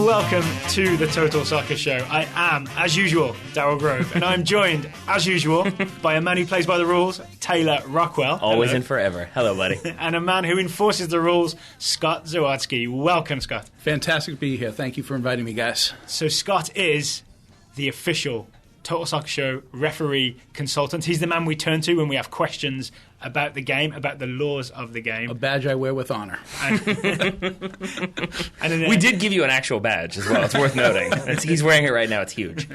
welcome to the Total Soccer Show. I am, as usual, Darryl Grove, and I'm joined, as usual, by a man who plays by the rules, Taylor Rockwell. Always Hello. and forever. Hello, buddy. And a man who enforces the rules, Scott Zawadzki. Welcome, Scott. Fantastic to be here. Thank you for inviting me, guys. So Scott is the official Total Soccer Show referee consultant. He's the man we turn to when we have questions about the game, about the laws of the game. A badge I wear with honor. We did give you an actual badge as well. It's worth noting. He's wearing it right now. It's huge.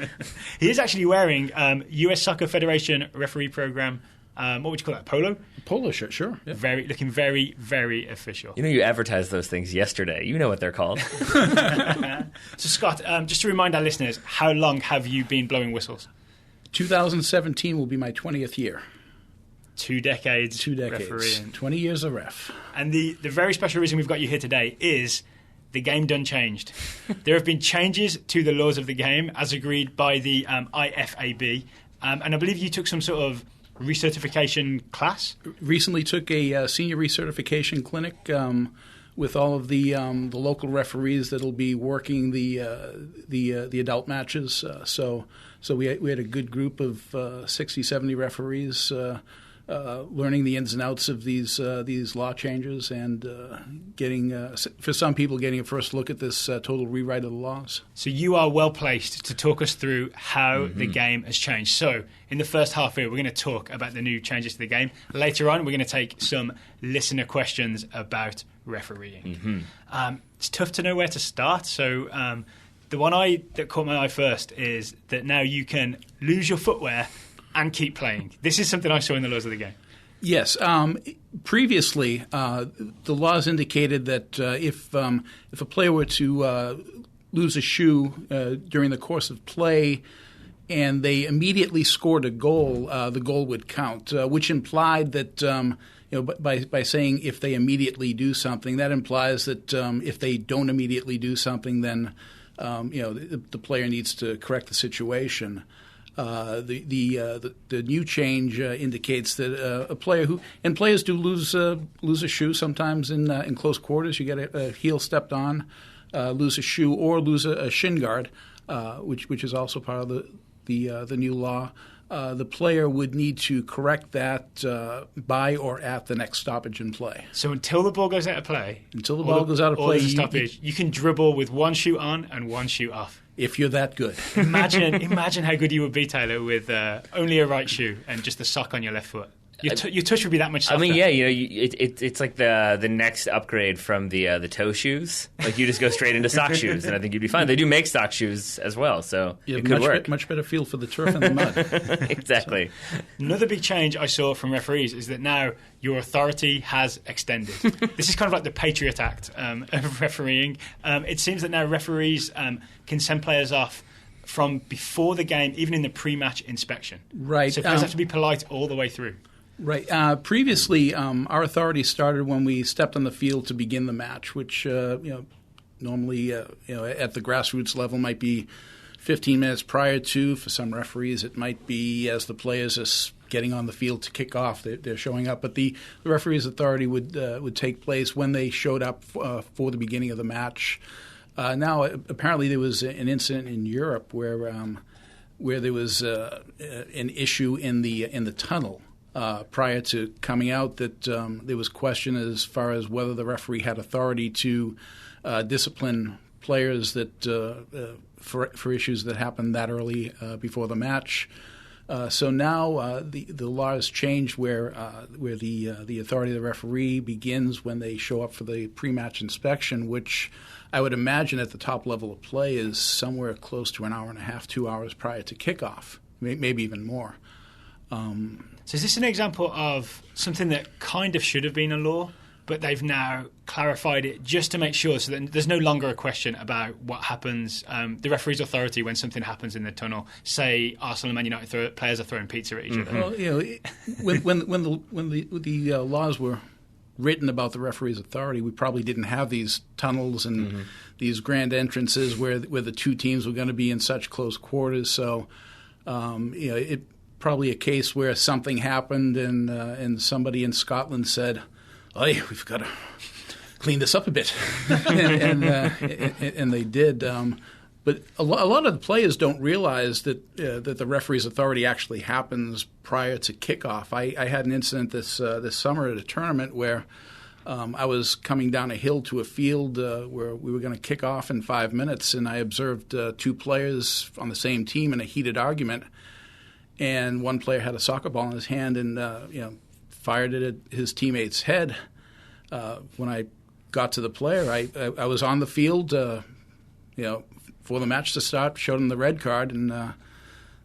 He is actually wearing US Soccer Federation referee program. What would you call that? Polo? Polo shirt, sure. Yeah. Looking very, very official. You know, you advertised those things yesterday. You know what they're called. So, Scott, just to remind our listeners, how long have you been blowing whistles? 2017 will be my 20th year. 2 decades. 2 decades. Refereeing. 20 years of ref. And the very special reason we've got you here today is the game done changed. There have been changes to the laws of the game as agreed by the IFAB. And I believe you took some sort of recertification class? Recently took a senior recertification clinic with all of the local referees that'll be working the adult matches. So we had a good group of 60, 70 referees learning the ins and outs of these law changes and getting, for some people, getting a first look at this total rewrite of the laws. So you are well placed to talk us through how the game has changed. So in the first half here, we're going to talk about the new changes to the game. Later on, we're going to take some listener questions about refereeing. It's tough to know where to start. So the one that caught my eye first is that now you can lose your footwear and keep playing. This is something I saw in the laws of the game. Yes. Previously, the laws indicated that if a player were to lose a shoe during the course of play and they immediately scored a goal, the goal would count, which implied that by saying if they immediately do something, that implies that if they don't immediately do something, then the player needs to correct the situation. The new change indicates that a player and players do lose a shoe sometimes in close quarters. You get a heel stepped on, lose a shoe, or lose a shin guard, which is also part of the new law. The player would need to correct that by or at the next stoppage in play. So until the ball goes out of play, you can dribble with one shoe on and one shoe off. If you're that good. Imagine how good you would be, Taylor, with only a right shoe and just a sock on your left foot. Your touch would be that much softer. I mean, yeah, it's like the next upgrade from the toe shoes. Like you just go straight into sock shoes, and I think you'd be fine. They do make sock shoes as well, so it could work. Much better feel for the turf and the mud. Exactly. So, another big change I saw from referees is that now your authority has extended. This is kind of like the Patriot Act of refereeing. It seems that now referees can send players off from before the game, even in the pre-match inspection. Right. So players have to be polite all the way through. Right. Previously, our authority started when we stepped on the field to begin the match, which normally at the grassroots level might be 15 minutes prior to. For some referees, it might be as the players are getting on the field to kick off. They're showing up, but the referee's authority would take place when they showed up for the beginning of the match. Now, apparently, there was an incident in Europe where there was an issue in the tunnel. Prior to coming out, that there was question as far as whether the referee had authority to discipline players that for issues that happened that early before the match. So now the law has changed where the authority of the referee begins when they show up for the pre-match inspection, which I would imagine at the top level of play is somewhere close to an hour and a half, 2 hours prior to kickoff, maybe even more. So is this an example of something that kind of should have been a law, but they've now clarified it just to make sure so that there's no longer a question about what happens, the referee's authority when something happens in the tunnel? Say Arsenal and Man United players are throwing pizza at each other. Well, when the laws were written about the referee's authority, we probably didn't have these tunnels and these grand entrances where the two teams were going to be in such close quarters. So it probably a case where something happened and somebody in Scotland said, "Hey, we've got clean this up a bit, and they did. But a lot of the players don't realize that the referee's authority actually happens prior to kickoff. I had an incident this summer at a tournament where I was coming down a hill to a field where we were going to kick off in 5 minutes, and I observed two players on the same team in a heated argument. And one player had a soccer ball in his hand and fired it at his teammate's head. When I got to the player, I was on the field, for the match to start, showed him the red card, and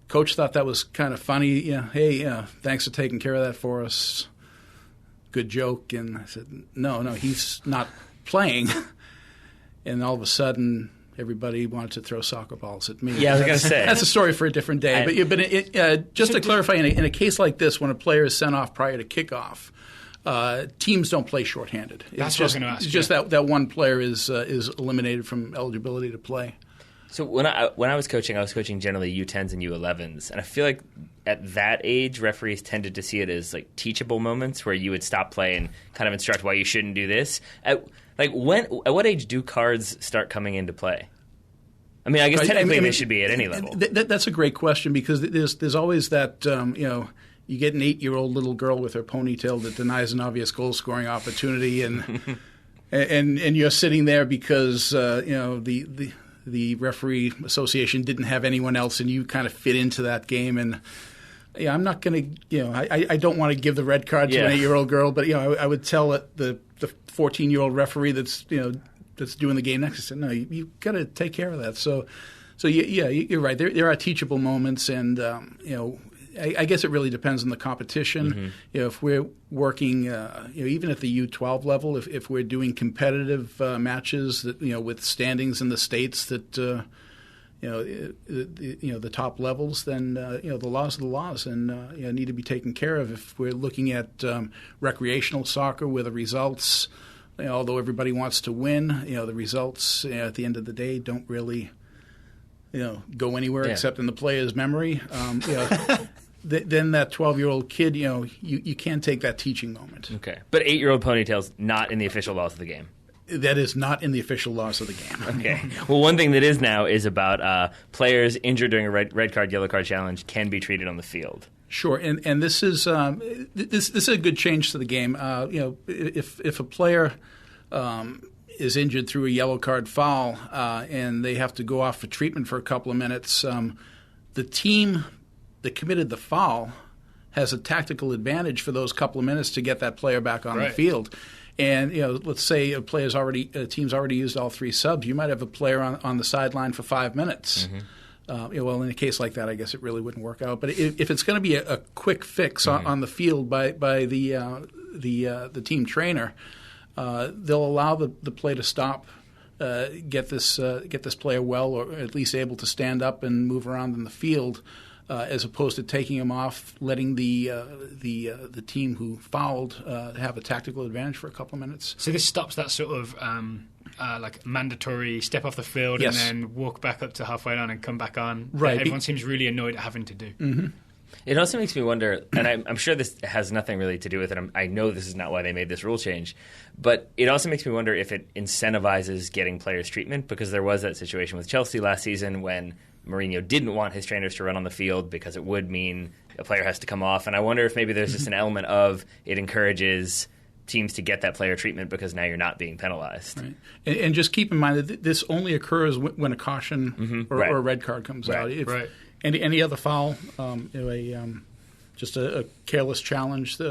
coach thought that was kind of funny. Hey, thanks for taking care of that for us. Good joke. And I said, no, he's not playing. And all of a sudden, everybody wanted to throw soccer balls at me. Yeah, I was going to say. That's a story for a different day. But just to clarify, in a case like this, when a player is sent off prior to kickoff, teams don't play shorthanded. That's what I was going to ask. It's just that one player is eliminated from eligibility to play. So when I was coaching generally U10s and U11s, and I feel like at that age, referees tended to see it as like teachable moments where you would stop play and kind of instruct why you shouldn't do this. At what age do cards start coming into play? I mean, I guess technically they should be at any level. That's a great question because there's always that you get an 8-year-old little girl with her ponytail that denies an obvious goal scoring opportunity, and you're sitting there because the referee association didn't have anyone else, and you kind of fit into that game. And I'm not going to, I don't want to give the red card to an 8-year-old girl, but I would tell the 14-year-old referee that's doing the game next to it, no, you got to take care of that. So you're right. There are teachable moments, and I guess it really depends on the competition. Mm-hmm. If we're working, even at the U12 level, if we're doing competitive matches that with standings in the states that the top levels, then the laws are the laws and need to be taken care of. If we're looking at recreational soccer, where the results, although everybody wants to win, the results at the end of the day don't really go anywhere except in the player's memory. Then that 12-year-old kid, you can take that teaching moment. Okay. But 8-year-old ponytail's not in the official laws of the game. That is not in the official laws of the game. Okay. Well, one thing that is now is about players injured during a red card, yellow card challenge can be treated on the field. Sure, and this is this is a good change to the game. If a player is injured through a yellow card foul and they have to go off for treatment for a couple of minutes, the team that committed the foul has a tactical advantage for those couple of minutes to get that player back on the field. And let's say a team's already used all 3 subs. You might have a player on the sideline for 5 minutes. Mm-hmm. Well, in a case like that, I guess it really wouldn't work out. But if it's going to be a quick fix on the field by the team trainer, they'll allow the play to stop. Get this player well, or at least able to stand up and move around in the field. As opposed to taking him off, letting the team who fouled have a tactical advantage for a couple of minutes. So this stops that sort of mandatory step off the field and then walk back up to halfway line and come back on. Right. Everyone seems really annoyed at having to do. Mm-hmm. It also makes me wonder, and I'm sure this has nothing really to do with it. I know this is not why they made this rule change, but it also makes me wonder if it incentivizes getting players treatment, because there was that situation with Chelsea last season when Mourinho didn't want his trainers to run on the field because it would mean a player has to come off. And I wonder if maybe there's just an element of it encourages teams to get that player treatment because now you're not being penalized. Right. And just keep in mind that this only occurs when a caution or a red card comes out. If any other foul, just a careless challenge,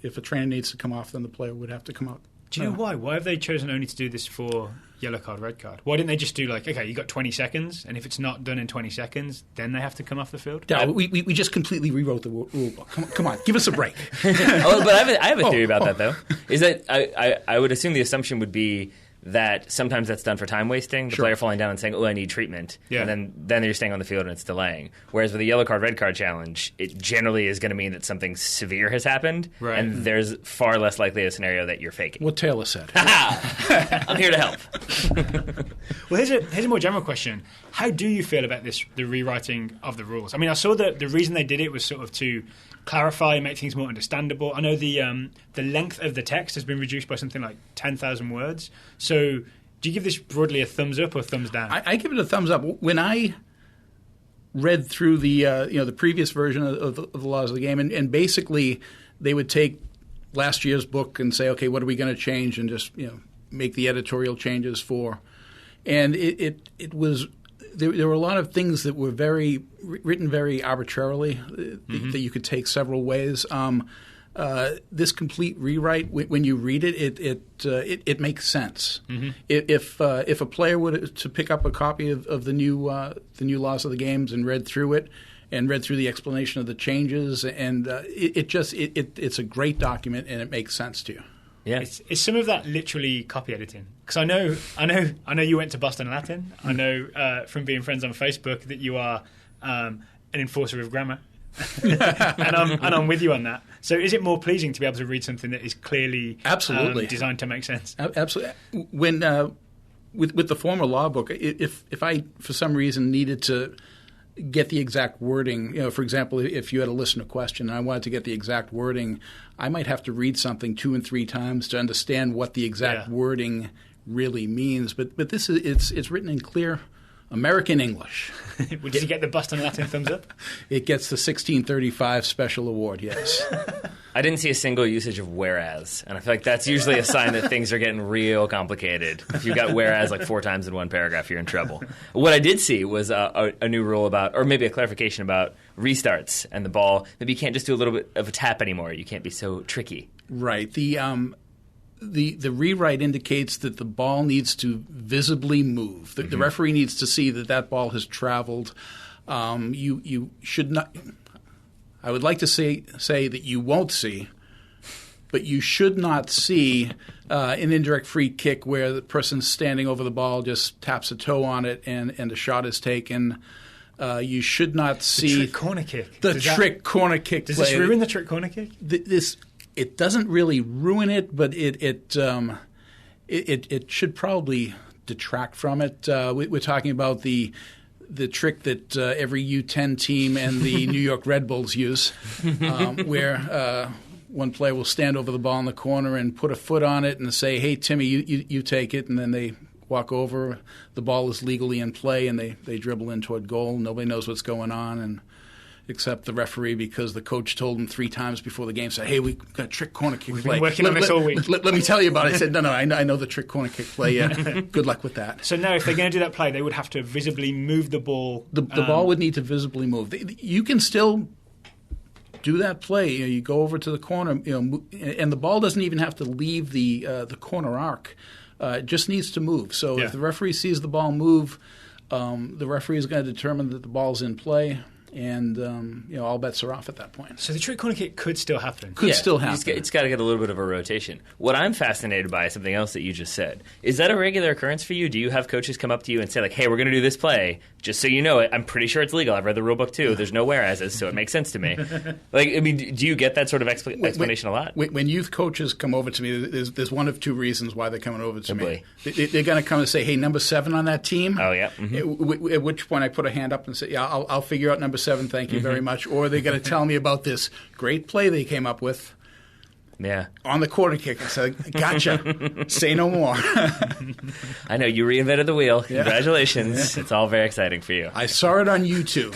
if a trainer needs to come off, then the player would have to come out. Do you know why? Why have they chosen only to do this for yellow card, red card? Why didn't they just do okay, you got 20 seconds, and if it's not done in 20 seconds, then they have to come off the field? Yeah, we just completely rewrote the rule book. Come on, give us a break. But I have a theory about that, though. Is that I would assume the assumption would be that sometimes that's done for time wasting, the player falling down and saying, I need treatment, and then you're staying on the field and it's delaying. Whereas with a yellow card, red card challenge, it generally is going to mean that something severe has happened, and there's far less likely a scenario that you're faking. What Taylor said. I'm here to help. Well, here's a more general question. How do you feel about the rewriting of the rules? I mean, I saw that the reason they did it was sort of to clarify, make things more understandable. I know the length of the text has been reduced by something like 10,000 words. So do you give this broadly a thumbs up or thumbs down? I give it a thumbs up. When I read through the previous version of the laws of the game, and basically they would take last year's book and say, okay, what are we going to change, and just make the editorial changes for. And it was there were a lot of things that were written very arbitrarily that you could take several ways. This complete rewrite, when you read it, it makes sense. Mm-hmm. If a player were to pick up a copy of the new laws of the games and read through it, and read through the explanation of the changes, and it's a great document, and it makes sense to you. Yeah, it's some of that literally copy editing, because I know you went to Boston Latin. I know from being friends on Facebook that you are an enforcer of grammar. and I'm with you on that. So is it more pleasing to be able to read something that is clearly absolutely designed to make sense? Absolutely. When with the former law book, if I for some reason needed to get the exact wording, for example, if you had a listener question and I wanted to get the exact wording, I might have to read something 2 and 3 times to understand what the exact wording really means. But this is it's written in clear American English. Did you get the Boston Latin thumbs up? It gets the 1635 special award, yes. I didn't see a single usage of whereas, and I feel like that's usually a sign that things are getting real complicated. If you've got whereas like 4 times in one paragraph, you're in trouble. What I did see was a new rule about, or maybe a clarification about restarts and the ball. Maybe you can't just do a little bit of a tap anymore. You can't be so tricky. Right. The rewrite indicates that the ball needs to visibly move. The referee needs to see that ball has traveled. You should not. I would like to say that you won't see, but you should not see an indirect free kick where the person standing over the ball just taps a toe on it and a shot is taken. You should not see the trick corner kick. Trick corner kick. Does this ruin the trick corner kick? It doesn't really ruin it, but it should probably detract from it. We're talking about the trick that every U10 team and the New York Red Bulls use, where one player will stand over the ball in the corner and put a foot on it and say, "Hey, Timmy, you take it," and then they walk over. The ball is legally in play, and they dribble in toward goal. Nobody knows what's going on, and except the referee, because the coach told him 3 times before the game, said, "Hey, we got a trick corner kick play. We've been working on this all week. Let me tell you about it." I said, "No, I know the trick corner kick play. Yeah, good luck with that." So now, if they're going to do that play, they would have to visibly move the ball. The ball would need to visibly move. You can still do that play. You go over to the corner, and the ball doesn't even have to leave the corner arc. It just needs to move. So if the referee sees the ball move, the referee is going to determine that the ball's in play. And all bets are off at that point. So the trick corner kick could still happen. Still happen. It's got to get a little bit of a rotation. What I'm fascinated by is something else that you just said. Is that a regular occurrence for you? Do you have coaches come up to you and say, like, "Hey, we're going to do this play. Just so you know it, I'm pretty sure it's legal. I've read the rule book too. There's no whereases, so it makes sense to me." Like, I mean, do you get that sort of explanation a lot? When youth coaches come over to me, there's one of 2 reasons why they're coming over to me. They're going to come and say, "Hey, number 7 on that team." Oh yeah. Mm-hmm. At which point I put a hand up and say, "Yeah, I'll figure out number 7. Thank you very much." Or they're going to tell me about this great play they came up with. Yeah. On the corner kick. I said, "Gotcha. Say no more." I know. You reinvented the wheel. Yeah. Congratulations. Yeah. It's all very exciting for you. I saw it on YouTube.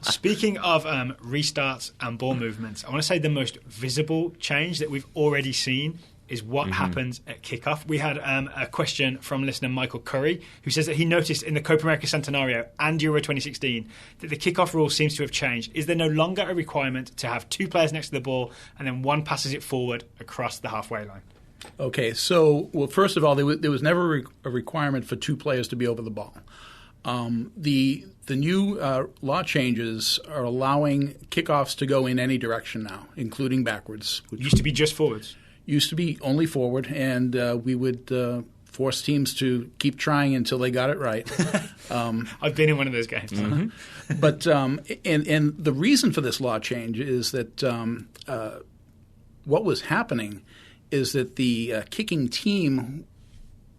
Speaking of restarts and ball movements, I want to say the most visible change that we've already seen is what happens at kickoff. We had a question from listener Michael Curry, who says that he noticed in the Copa America Centenario and Euro 2016 that the kickoff rule seems to have changed. Is there no longer a requirement to have 2 players next to the ball and then one passes it forward across the halfway line? Okay, so, first of all, there was never a requirement for 2 players to be over the ball. The new law changes are allowing kickoffs to go in any direction now, including backwards. It used to be just forwards. Used to be only forward, and we would force teams to keep trying until they got it right. I've been in one of those games. Mm-hmm. But and the reason for this law change is that what was happening is that the kicking team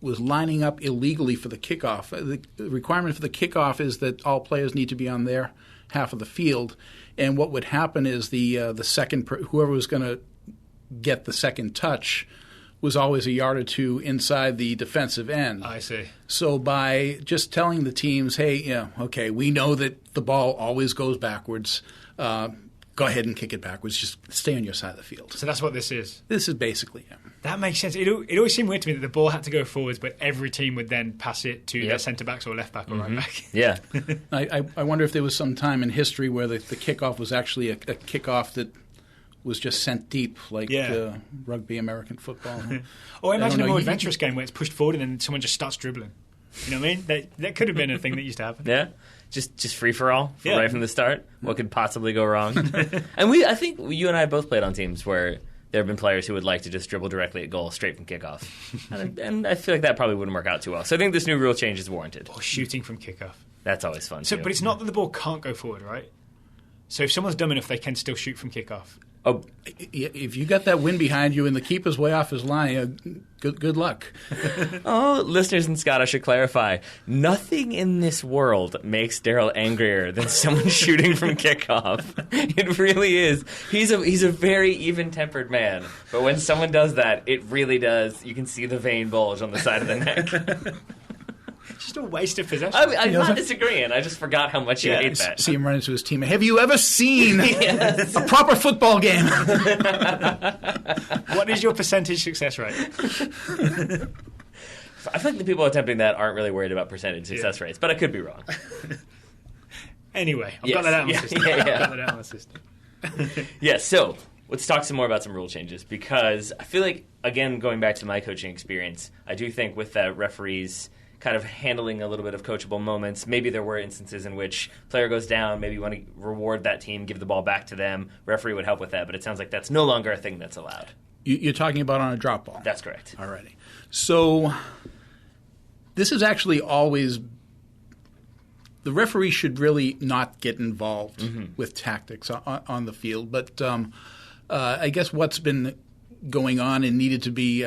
was lining up illegally for the kickoff. The requirement for the kickoff is that all players need to be on their half of the field. And what would happen is the second whoever was going to get the second touch was always a yard or two inside the defensive end. I see. So by just telling the teams, hey, okay, we know that the ball always goes backwards. Go ahead and kick it backwards. Just stay on your side of the field. So that's what this is. This is basically it. That makes sense. It always seemed weird to me that the ball had to go forwards, but every team would then pass it to their centre backs or left back or right back. Yeah. I wonder if there was some time in history where the kickoff was actually a kickoff that was just sent deep, like rugby, American football. Or imagine a more adventurous game where it's pushed forward and then someone just starts dribbling. You know what I mean? That could have been a thing that used to happen. Yeah. Just free for all right from the start. What could possibly go wrong? And I think you and I both played on teams where there have been players who would like to just dribble directly at goal straight from kickoff. and I feel like that probably wouldn't work out too well. So I think this new rule change is warranted. Or shooting from kickoff. That's always fun, too. But it's not that the ball can't go forward, right? So if someone's dumb enough, they can still shoot from kickoff. Oh, if you got that wind behind you and the keeper's way off his line, good luck. Listeners in Scott, I should clarify. Nothing in this world makes Daryl angrier than someone shooting from kickoff. It really is. He's a very even-tempered man, but when someone does that, it really does. You can see the vein bulge on the side of the neck. It's just a waste of possession. I'm not disagreeing. I just forgot how much you hate that. See him run into his teammate. Have you ever seen a proper football game? What is your percentage success rate? I feel like the people attempting that aren't really worried about percentage success rates, but I could be wrong. Anyway, I've got that out of my system. I've got that out of my system. So let's talk some more about some rule changes, because I feel like, again, going back to my coaching experience, I do think with the referees kind of handling a little bit of coachable moments. Maybe there were instances in which player goes down, maybe you want to reward that team, give the ball back to them. Referee would help with that, but it sounds like that's no longer a thing that's allowed. You're talking about on a drop ball? That's correct. Alrighty. So this is actually always – the referee should really not get involved with tactics on the field. But I guess what's been going on and needed to be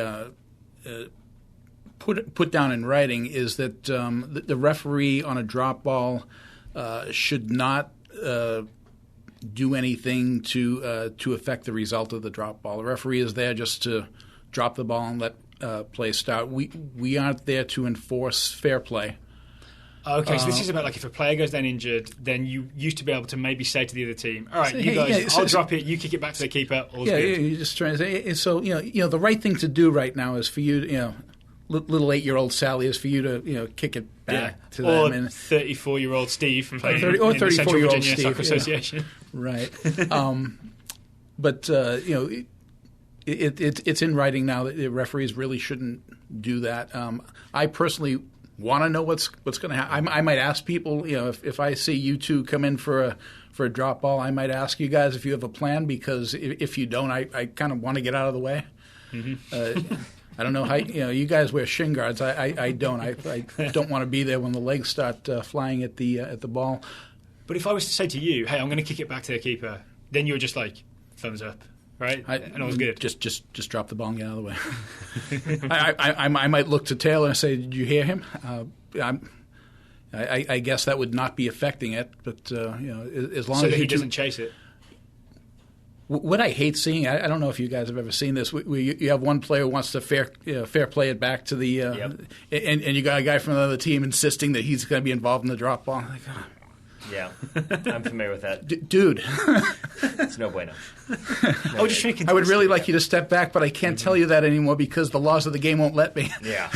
put down in writing is that the referee on a drop ball should not do anything to affect the result of the drop ball. The referee is there just to drop the ball and let play start. We aren't there to enforce fair play. Okay, so this is about like if a player goes down injured, then you used to be able to maybe say to the other team, all right, you guys, I'll drop it, you kick it back to the keeper, all's good. You're just trying to say, so the right thing to do right now is for you, little 8-year-old Sally is for you to kick it back to them. Or 34-year-old Steve playing or in the 34-year-old Central Virginia Steve, Soccer Association. Right. But it's in writing now that the referees really shouldn't do that. I personally want to know what's going to happen. I might ask people, if I see you two come in for a drop ball, I might ask you guys if you have a plan, because if you don't, I kind of want to get out of the way. Mm-hmm. I don't know how you guys wear shin guards. I don't. I don't want to be there when the legs start flying at the ball. But if I was to say to you, "Hey, I'm going to kick it back to the keeper," then you're just like thumbs up, right? And all's good. Just drop the ball and get out of the way. I might look to Taylor and say, "Did you hear him?" I guess that would not be affecting it, but as long so as that he doesn't chase it. What I hate seeing, I don't know if you guys have ever seen this. You have one player who wants to fair play it back to the, and you got a guy from another team insisting that he's going to be involved in the drop ball. Like, yeah, I'm familiar with that. Dude. It's no bueno. I would really like you to step back, but I can't tell you that anymore because the laws of the game won't let me. Yeah.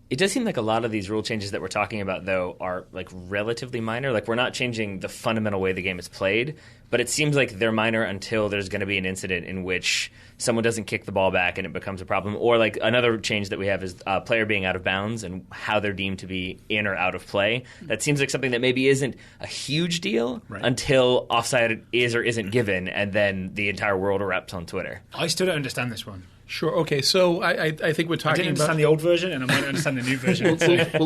It does seem like a lot of these rule changes that we're talking about, though, are like relatively minor. Like, we're not changing the fundamental way the game is played, but it seems like they're minor until there's going to be an incident in which someone doesn't kick the ball back and it becomes a problem. Or like another change that we have is a player being out of bounds and how they're deemed to be in or out of play. That seems like something that maybe isn't a huge deal until offside is or isn't given, and then the entire world erupts on Twitter. I still don't understand this one. Sure. Okay. So I think we're talking about... I didn't understand the old version, and I might understand the new version.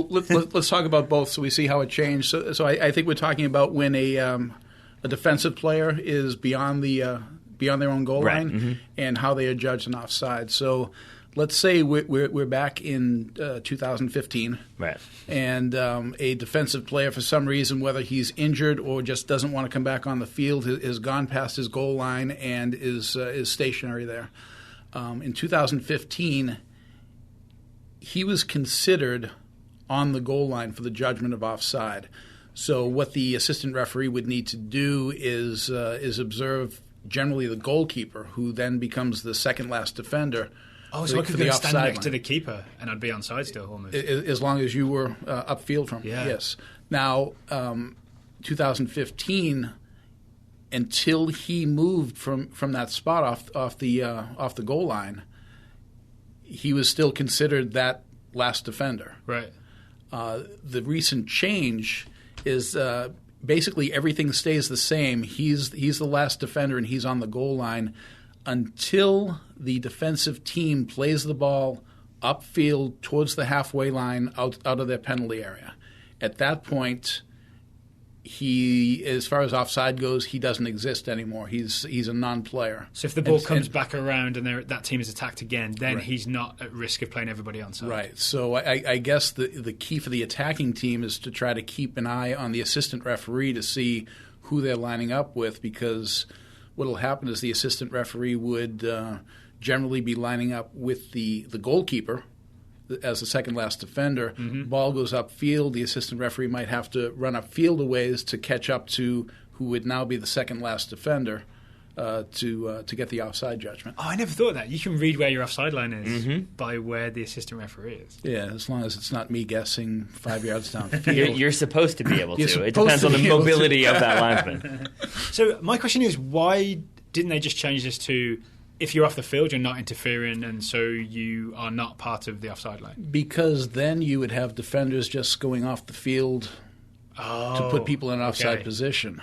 Let's talk about both so we see how it changed. So I think we're talking about when a defensive player is beyond their own goal line and how they are judged an offside. So let's say we're back in 2015, Right. and a defensive player, for some reason, whether he's injured or just doesn't want to come back on the field, has gone past his goal line and is stationary there. In 2015, he was considered on the goal line for the judgment of offside. So what the assistant referee would need to do is observe generally the goalkeeper, who then becomes the second last defender. Oh, so I could stand next to the keeper and I'd be onside still, almost. As long as you were upfield from him, yes. Now, 2015, until he moved from that spot off the goal line, he was still considered that last defender. Right. The recent change is basically everything stays the same. He's the last defender and he's on the goal line until the defensive team plays the ball upfield towards the halfway line out of their penalty area. At that point, he, as far as offside goes, he doesn't exist anymore. He's a non-player. So if the ball comes back around and that team is attacked again, then right. He's not at risk of playing everybody onside. Right. So I guess the key for the attacking team is to try to keep an eye on the assistant referee to see who they're lining up with, because what will happen is the assistant referee would generally be lining up with the goalkeeper as the second last defender. Mm-hmm. Ball goes upfield. The assistant referee might have to run upfield a ways to catch up to who would now be the second last defender to get the offside judgment. Oh, I never thought of that. You can read where your offside line is by where the assistant referee is. Yeah, as long as it's not me guessing 5 yards downfield. You're supposed to be able to. You're It depends on the mobility of that linesman. So my question is, why didn't they just change this to, if you're off the field, you're not interfering, and so you are not part of the offside line? Because then you would have defenders just going off the field to put people in offside position.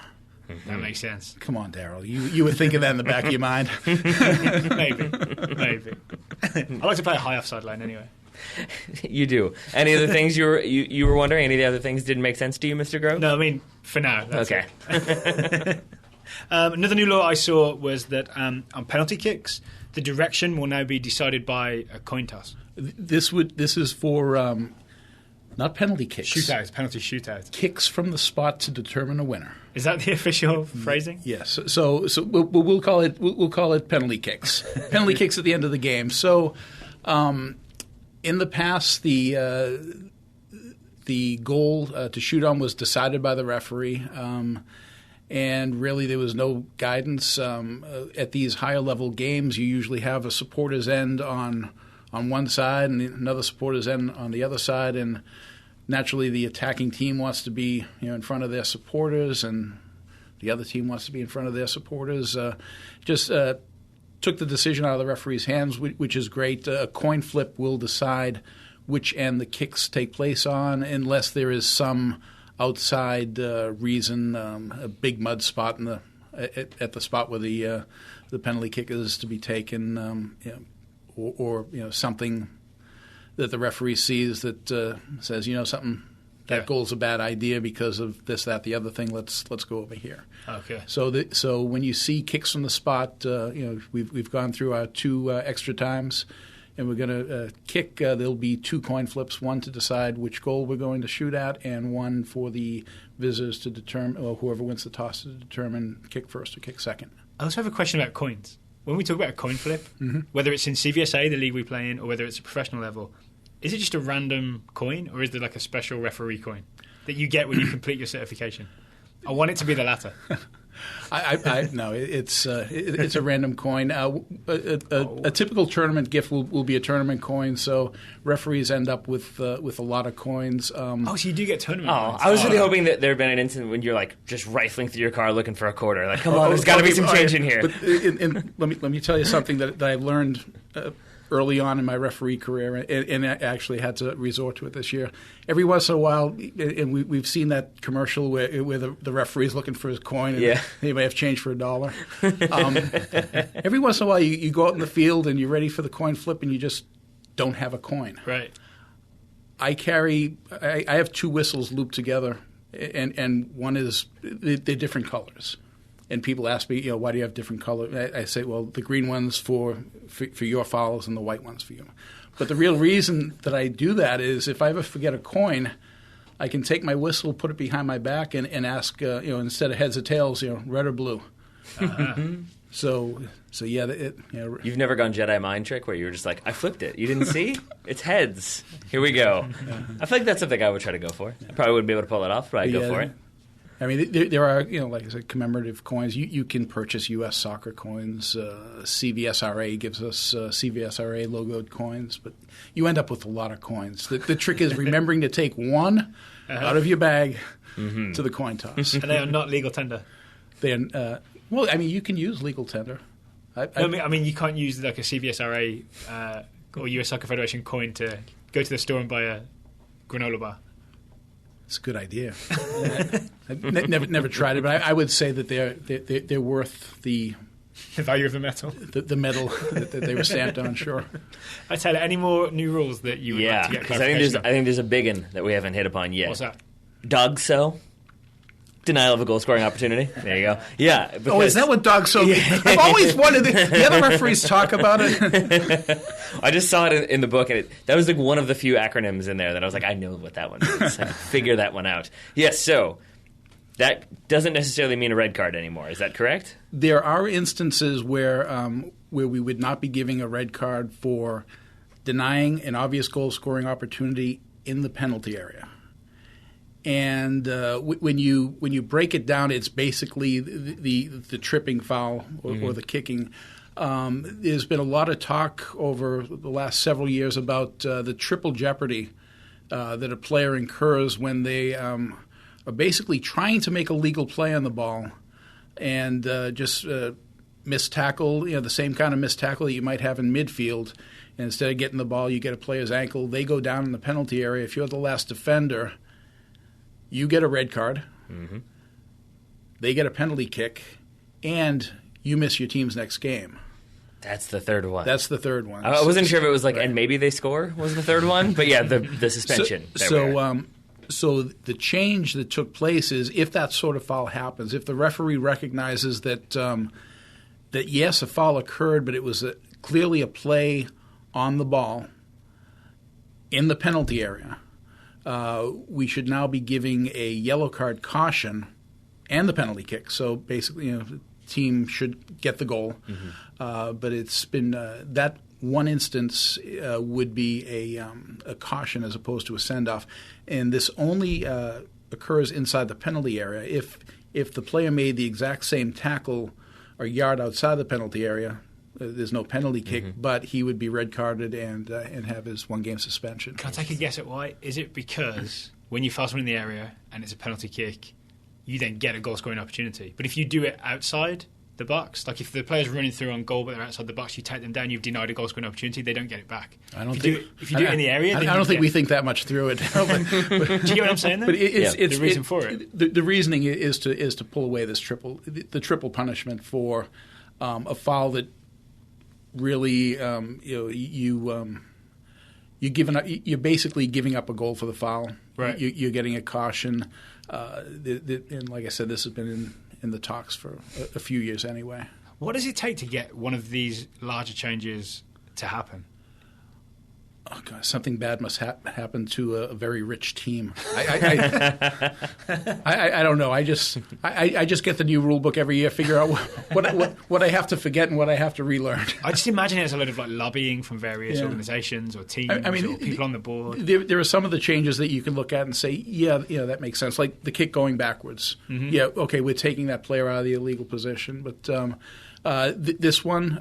That makes sense. Come on, Daryl. You were thinking that in the back of your mind. Maybe. I like to play a high offside line anyway. You do. Any other things you were wondering? Any of the other things didn't make sense to you, Mr. Grove? No, I mean, for now. That's okay. Another new law I saw was that on penalty kicks, the direction will now be decided by a coin toss. This is for not penalty kicks. Shootouts, penalty shootouts. Kicks from the spot to determine a winner. Is that the official phrasing? Yes. So we'll call it penalty kicks. Penalty kicks at the end of the game. So in the past, the goal to shoot on was decided by the referee. And really, there was no guidance. At these higher level games, you usually have a supporter's end on one side and another supporter's end on the other side, and naturally, the attacking team wants to be in front of their supporters, and the other team wants to be in front of their supporters. Just took the decision out of the referee's hands, which is great. A coin flip will decide which end the kicks take place on, unless there is some outside reason, a big mud spot at the spot where the penalty kick is to be taken, or something that the referee sees that says, something that goal's a bad idea because of this, that, the other thing. Let's go over here. Okay. So when you see kicks from the spot, we've gone through our two extra times. And we're going to kick. There'll be two coin flips, one to decide which goal we're going to shoot at, and one for the visitors to determine, or whoever wins the toss to determine kick first or kick second. I also have a question about coins. When we talk about a coin flip, whether it's in CVSA, the league we play in, or whether it's a professional level, is it just a random coin, or is there like a special referee coin that you get when you complete your certification? I want it to be the latter. No, it's a random coin. A typical tournament gift will be a tournament coin, so referees end up with a lot of coins. So you do get tournament coins. I was really hoping that there had been an incident when you're like just rifling through your car looking for a quarter. Like, come on, there's got to be some change in here. But let me tell you something that I learned early on in my referee career, and I actually had to resort to it this year. Every once in a while, and we've seen that commercial where the referee's looking for his coin, and they may have change for $1. Every once in a while, you go out in the field and you're ready for the coin flip, and you just don't have a coin. Right. I have two whistles looped together, and one is they're different colors. and people ask me, why do you have different color? I say, well, the green one's for your fouls and the white one's for you. But the real reason that I do that is if I ever forget a coin, I can take my whistle, put it behind my back, and ask, instead of heads or tails, red or blue. So yeah. You've never gone Jedi mind trick where you were just like, I flipped it. You didn't see? It's heads. Here we go. I feel like that's something I would try to go for. I probably wouldn't be able to pull it off, but I'd go for it. I mean, there are, like I said, commemorative coins. You can purchase U.S. soccer coins. CVSRA gives us CVSRA logoed coins, but you end up with a lot of coins. The trick is remembering to take one out of your bag to the coin toss. And they are not legal tender. They are, well, I mean, you can use legal tender. I mean, you can't use like a CVSRA or US Soccer Federation coin to go to the store and buy a granola bar. It's a good idea. I've never tried it, but I would say that they're worth the value of the metal. The metal that they were stamped on, sure. I tell you, any more new rules that you would like to get clarification on? I think there's a big one that we haven't hit upon yet. What's that? Dog so. Denial of a goal-scoring opportunity. There you go. Yeah. Because, is that what dog so means? I've always wanted the other referees talk about it. I just saw it in the book, and that was like one of the few acronyms in there that I was like, I know what that one means. I can figure that one out. Yes, so that doesn't necessarily mean a red card anymore. Is that correct? There are instances where we would not be giving a red card for denying an obvious goal-scoring opportunity in the penalty area. And when you break it down, it's basically the tripping foul or the kicking. There's been a lot of talk over the last several years about the triple jeopardy that a player incurs when they are basically trying to make a legal play on the ball and just miss tackle, the same kind of miss tackle that you might have in midfield. And instead of getting the ball, you get a player's ankle. They go down in the penalty area. If you're the last defender, you get a red card, they get a penalty kick, and you miss your team's next game. That's the third one. That's the third one. I wasn't sure if it was like, and maybe they score was the third one, but yeah, the suspension. So the change that took place is if that sort of foul happens, if the referee recognizes that yes, a foul occurred, but it was clearly a play on the ball in the penalty area, we should now be giving a yellow card caution and the penalty kick. So basically, the team should get the goal. But it's been that one instance would be a caution as opposed to a send-off. And this only occurs inside the penalty area. If the player made the exact same tackle a yard outside the penalty area, there's no penalty kick, but he would be red carded and have his 1-game suspension. Can I take a guess at why? Is it because when you foul someone in the area and it's a penalty kick, you then get a goal scoring opportunity? But if you do it outside the box, like if the player's running through on goal but they're outside the box, you take them down, you've denied a goal scoring opportunity, they don't get it back. If you do it in the area, I don't think we think that much through it. Do you get what I'm saying? Then? But it's the reason for it. The reasoning is to pull away this the triple punishment for a foul that really, you're basically giving up a goal for the foul. Right. You're getting a caution, and like I said, this has been in the talks for a few years anyway. What does it take to get one of these larger changes to happen? Oh God, something bad must happen to a very rich team. I don't know. I just get the new rule book every year, figure out what I have to forget and what I have to relearn. I just imagine it as a lot of like lobbying from various organizations or teams or people on the board. There are some of the changes that you can look at and say, that makes sense. Like the kick going backwards. Yeah, okay, we're taking that player out of the illegal position, but this one,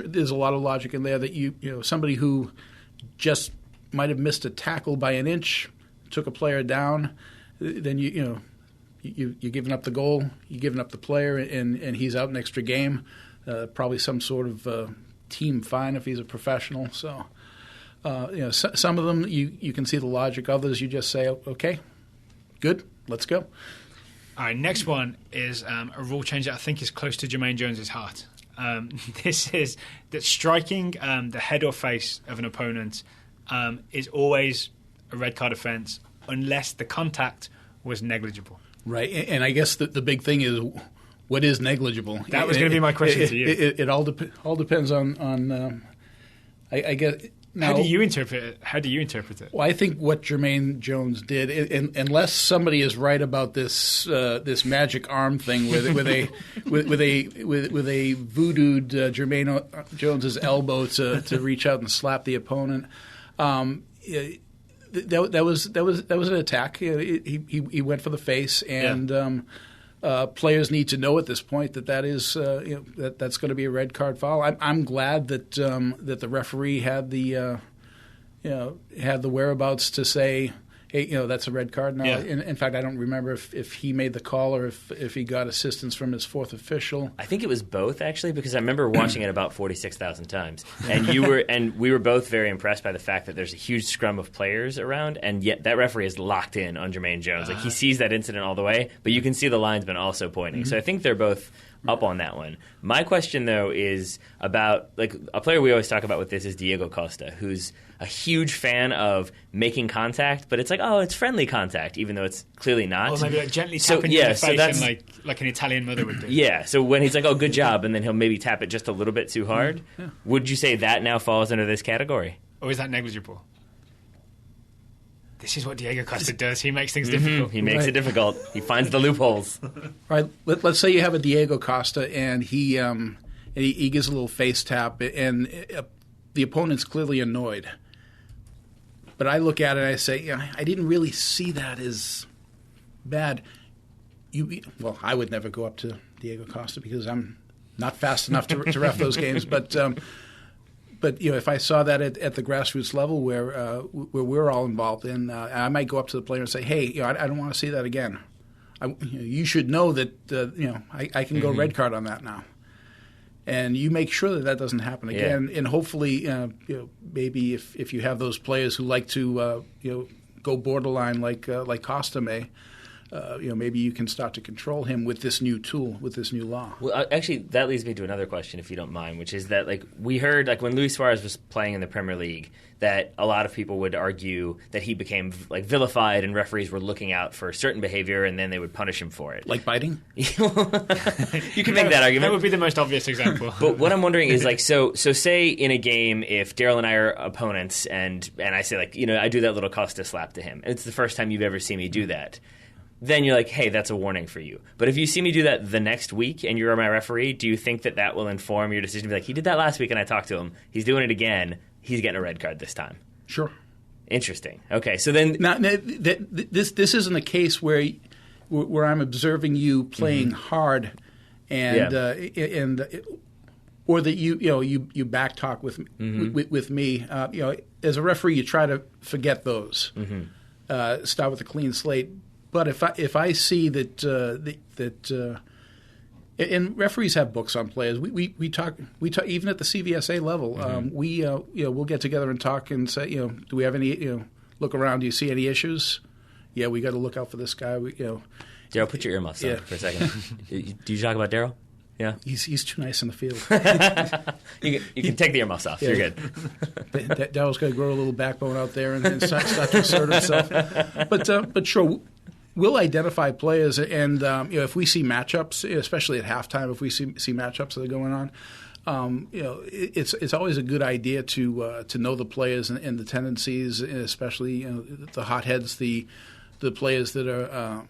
there's a lot of logic in there that somebody who just might have missed a tackle by an inch, took a player down, then you're giving up the goal, you're giving up the player, and he's out an extra game. Probably some sort of team fine if he's a professional. So, some of them you can see the logic. Others you just say, okay, good, let's go. All right, next one is a rule change that I think is close to Jermaine Jones's heart. This is that striking the head or face of an opponent is always a red card offence unless the contact was negligible. Right, and I guess the big thing is what is negligible? That was going to be my question to you. It all depends on I guess. Now, how do you interpret it? Well, I think what Jermaine Jones did, unless somebody is right about this magic arm thing with a voodooed Jermaine Jones's elbow to reach out and slap the opponent, that was an attack. He went for the face, and players need to know at this point that is that's going to be a red card foul. I'm glad that the referee had the whereabouts to say, hey, that's a red card now. Yeah. In fact, I don't remember if he made the call or if he got assistance from his fourth official. I think it was both, actually, because I remember watching it about 46,000 times, and we were both very impressed by the fact that there's a huge scrum of players around, and yet that referee is locked in on Jermaine Jones. Like, he sees that incident all the way, but you can see the linesman also pointing. So I think they're both up on that one. My question, though, is about, like, a player we always talk about with this is Diego Costa, who's a huge fan of making contact, but it's like, oh, it's friendly contact, even though it's clearly not. Or maybe like gently tapping you in the face, and like an Italian mother would do. Yeah, so when he's like, oh, good job, and then he'll maybe tap it just a little bit too hard, would you say that now falls under this category? Or is that negligible? This is what Diego Costa does. He makes things difficult. He makes it difficult. He finds the loopholes. Right. Let's say you have a Diego Costa, and he gives a little face tap, and the opponent's clearly annoyed. But I look at it and I say, I didn't really see that as bad. I would never go up to Diego Costa because I'm not fast enough to ref those games. But if I saw that at the grassroots level where we're all involved in, I might go up to the player and say, hey, I don't want to see that again. You should know that I can go red card on that now. And you make sure that doesn't happen again. And hopefully, maybe if you have those players who like to go borderline like Costa may, maybe you can start to control him with this new tool, with this new law. Well, actually, that leads me to another question, if you don't mind, which is that, like, we heard, like, when Luis Suarez was playing in the Premier League, that a lot of people would argue that he became, like, vilified and referees were looking out for certain behavior and then they would punish him for it. Like biting? You can make that argument. That would be the most obvious example. But what I'm wondering is, like, so say in a game, if Daryl and I are opponents and I say, like, I do that little Costa slap to him, and it's the first time you've ever seen me do that, then you're like, hey, that's a warning for you. But if you see me do that the next week and you're my referee, do you think that will inform your decision to be like, he did that last week and I talked to him, he's doing it again, he's getting a red card this time? Sure. Interesting. Okay, so then... Now this isn't a case where I'm observing you playing hard and or that you back talk with me. As a referee, you try to forget those. Start with a clean slate. But if I see that and referees have books on players, we talk even at the CVSA level. We'll get together and talk and say, do we have any look around? Do you see any issues? Yeah, we got to look out for this guy. Daryl, put your earmuffs on for a second. Do you talk about Daryl? Yeah, he's too nice in the field. you can take the earmuffs off. You're good. Daryl's got to grow a little backbone out there and start to assert himself. But sure. We'll identify players, and if we see matchups, especially at halftime, if we see matchups that are going on, it's always a good idea to know the players and the tendencies, especially the hotheads, the players that are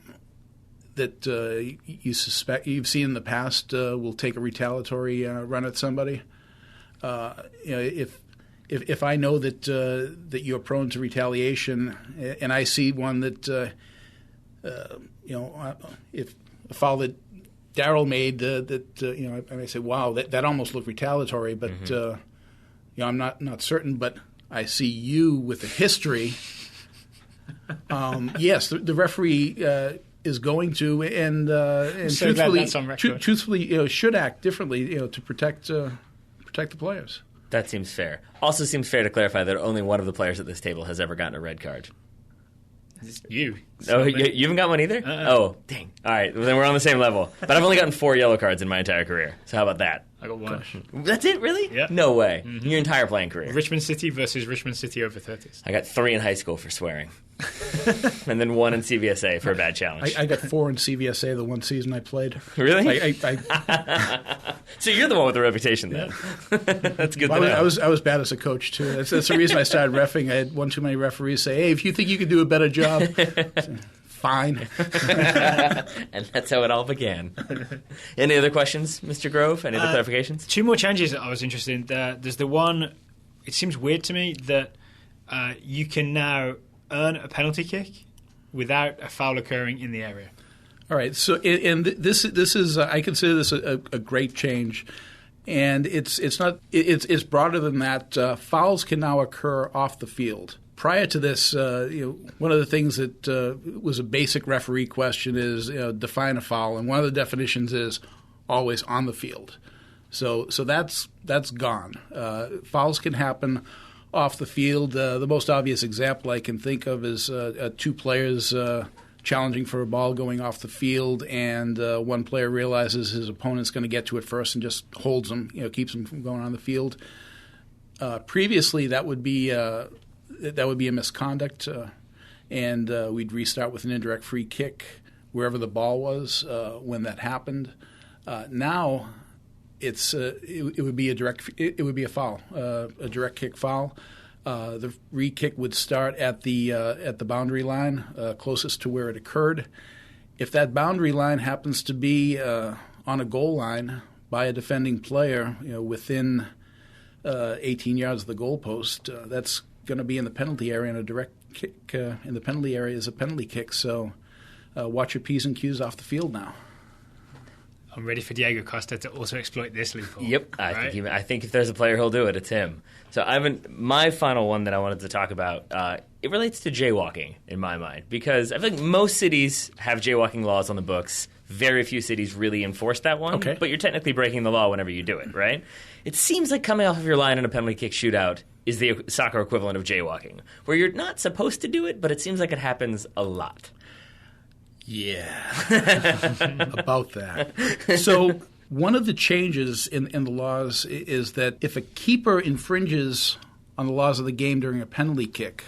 you suspect you've seen in the past will take a retaliatory run at somebody. If I know that you're prone to retaliation, and I see one that. If a foul that Daryl made, I may say, wow, that almost looked retaliatory, but I'm not certain. But I see you with a history. Yes, the referee is going to, and so truthfully, should act differently, to protect the players. That seems fair. Also seems fair to clarify that only one of the players at this table has ever gotten a red card. You. Oh, you haven't got one either? Oh, dang. All right, well, then we're on the same level. But I've only gotten 4 yellow cards in my entire career. So how about that? I got 1. That's it, really? Yeah. No way. Your entire playing career. Richmond City versus Richmond City over 30s. I got 3 in high school for swearing. and then 1 in CVSA for a bad challenge. I got 4 in CVSA the one season I played. Really? So you're the one with the reputation then. That's good. Well, I was bad as a coach too. That's the reason I started reffing. I had one too many referees say, "Hey, if you think you can do a better job." Fine. And that's how it all began. Any other questions, Mr. Grove? Any other clarifications? 2 more changes that I was interested in. There's the one, it seems weird to me that you can now earn a penalty kick without a foul occurring in the area. All right. So, and this is I consider this a great change, and it's broader than that. Fouls can now occur off the field. Prior to this, one of the things that was a basic referee question is define a foul, and one of the definitions is always on the field. So that's gone. Fouls can happen off the field. The most obvious example I can think of is 2 players challenging for a ball going off the field, and one player realizes his opponent's going to get to it first and just holds him, keeps him from going on the field. Previously, that would be a misconduct, and we'd restart with an indirect free kick wherever the ball was when that happened. Now, it would be a foul, a direct kick foul. The free kick would start at the boundary line closest to where it occurred. If that boundary line happens to be on a goal line by a defending player, within 18 yards of the goalpost, that's going to be in the penalty area, and a direct kick in the penalty area is a penalty kick. So watch your P's and Q's off the field now. I'm ready for Diego Costa to also exploit this loophole. Yep, I think if there's a player who'll do it, it's him. So my final one that I wanted to talk about, it relates to jaywalking in my mind, because I think most cities have jaywalking laws on the books. Very few cities really enforce that one, okay. But you're technically breaking the law whenever you do it, right? It seems like coming off of your line in a penalty kick shootout is the soccer equivalent of jaywalking, where you're not supposed to do it, but it seems like it happens a lot. Yeah, about that. So one of the changes in the laws is that if a keeper infringes on the laws of the game during a penalty kick,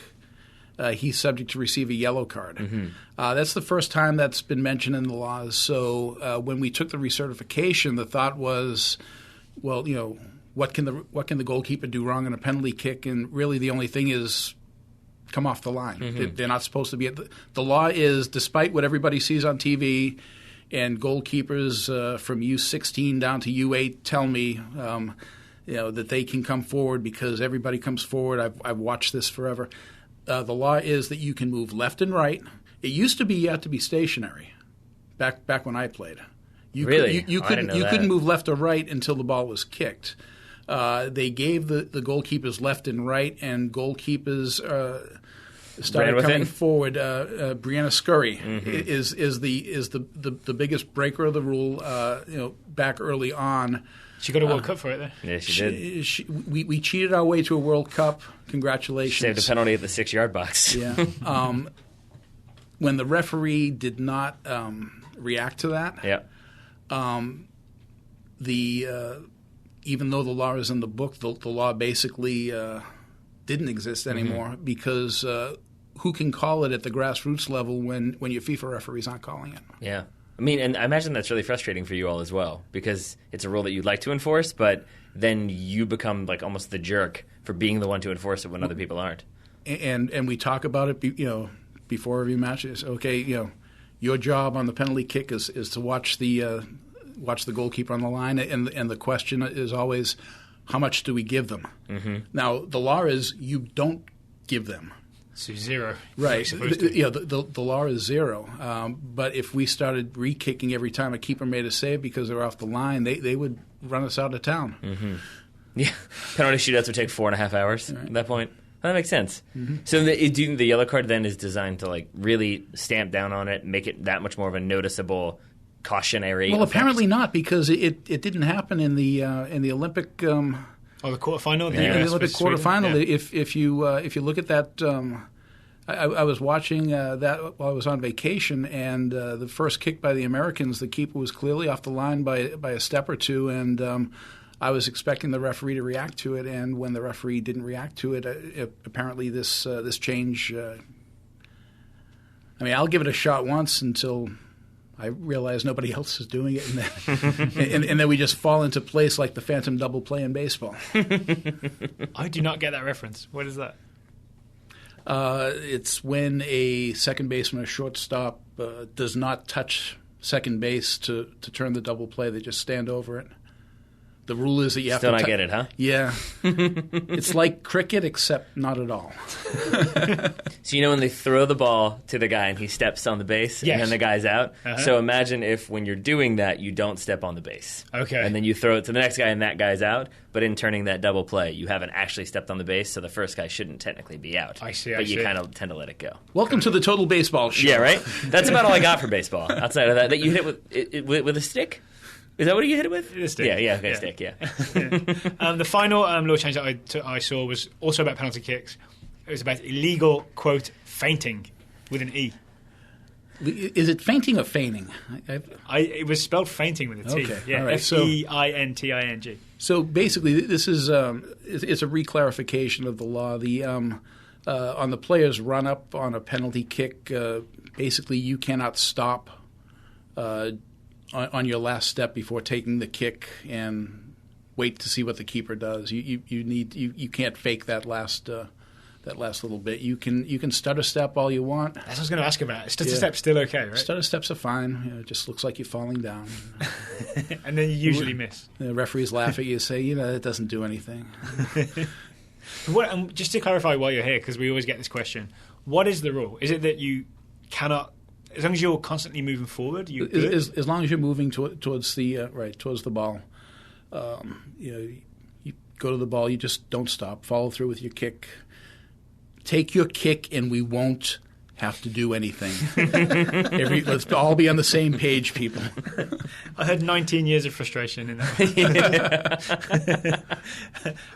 he's subject to receive a yellow card. Mm-hmm. That's the first time that's been mentioned in the laws. So when we took the recertification, the thought was, well, what can the goalkeeper do wrong in a penalty kick? And really, the only thing is come off the line. Mm-hmm. They're not supposed to be. The law is, despite what everybody sees on TV, and goalkeepers from U16 down to U8 tell me, that they can come forward because everybody comes forward. I've watched this forever. The law is that you can move left and right. It used to be you had to be stationary. Back when I played, you couldn't move left or right until the ball was kicked. They gave the goalkeepers left and right, and goalkeepers started coming forward. Brianna Scurry is the biggest breaker of the rule. Back early on, she got a World Cup for it, though. Yeah, she did. We cheated our way to a World Cup. Congratulations! Saved a penalty at the 6-yard box. Yeah. When the referee did not react to that, even though the law is in the book, the law basically didn't exist anymore because who can call it at the grassroots level when your FIFA referees aren't calling it? Yeah. I mean, and I imagine that's really frustrating for you all as well, because it's a rule that you'd like to enforce, but then you become like almost the jerk for being the one to enforce it when other people aren't. And we talk about it, before every match. Is okay. Your job on the penalty kick is to watch the goalkeeper on the line, and the question is always, how much do we give them? Mm-hmm. Now the law is you don't give them. So 0. Right. The law is 0. But if we started re-kicking every time a keeper made a save because they were off the line, they would run us out of town. Mm-hmm. Yeah. Penalty shootouts would take 4.5 hours at that point. Well, that makes sense. Mm-hmm. So the yellow card then is designed to like really stamp down on it, make it that much more of a noticeable cautionary. Well, effect. apparently not, because it didn't happen in the Olympic. The quarterfinal. The Olympic quarterfinal. Yeah. If you look at that, I was watching that while I was on vacation, and the first kick by the Americans, the keeper was clearly off the line by a step or two, and I was expecting the referee to react to it, and when the referee didn't react to it, apparently this change I mean, I'll give it a shot once until I realize nobody else is doing it, and then, and then we just fall into place like the phantom double play in baseball. I do not get that reference. What is that? It's when a second baseman or shortstop does not touch second base to turn the double play. They just stand over it. The rule is that you have Still to... not get it, huh? Yeah. It's like cricket, except not at all. So when they throw the ball to the guy and he steps on the base, Yes. and then the guy's out? Uh-huh. So imagine if when you're doing that, you don't step on the base. Okay. And then you throw it to the next guy and that guy's out, but in turning that double play, you haven't actually stepped on the base, so the first guy shouldn't technically be out. I see, But you kind of tend to let it go. Welcome to the Total Baseball Show. Yeah, right? That's about all I got for baseball. Outside of that you hit it with a stick? Is that what you hit it with? A stick. Yeah, okay, Yeah. stick, yeah. The final law change that I saw was also about penalty kicks. It was about illegal, quote, feinting with an E. Is it fainting or feigning? It was spelled feinting with a T. Okay, Yeah, all right, so- Feinting. So basically, this is it's a reclarification of the law. The on the player's run up on a penalty kick, basically you cannot stop on your last step before taking the kick and wait to see what the keeper does. You can't fake that last little bit. You can stutter step all you want. That's what I was going to ask about. Stutter Yeah. step's still okay, right? Stutter steps are fine. It just looks like you're falling down. And then you usually miss. The referees laugh at you, say, it doesn't do anything. Just to clarify while you're here, because we always get this question, what is the rule? Is it that you cannot, as long as you're constantly moving forward, you're good? As long as you're moving towards the ball, you go to the ball. You just don't stop. Follow through with your kick. Take your kick, and we won't have to do anything. Let's all be on the same page, people. I had 19 years of frustration in that.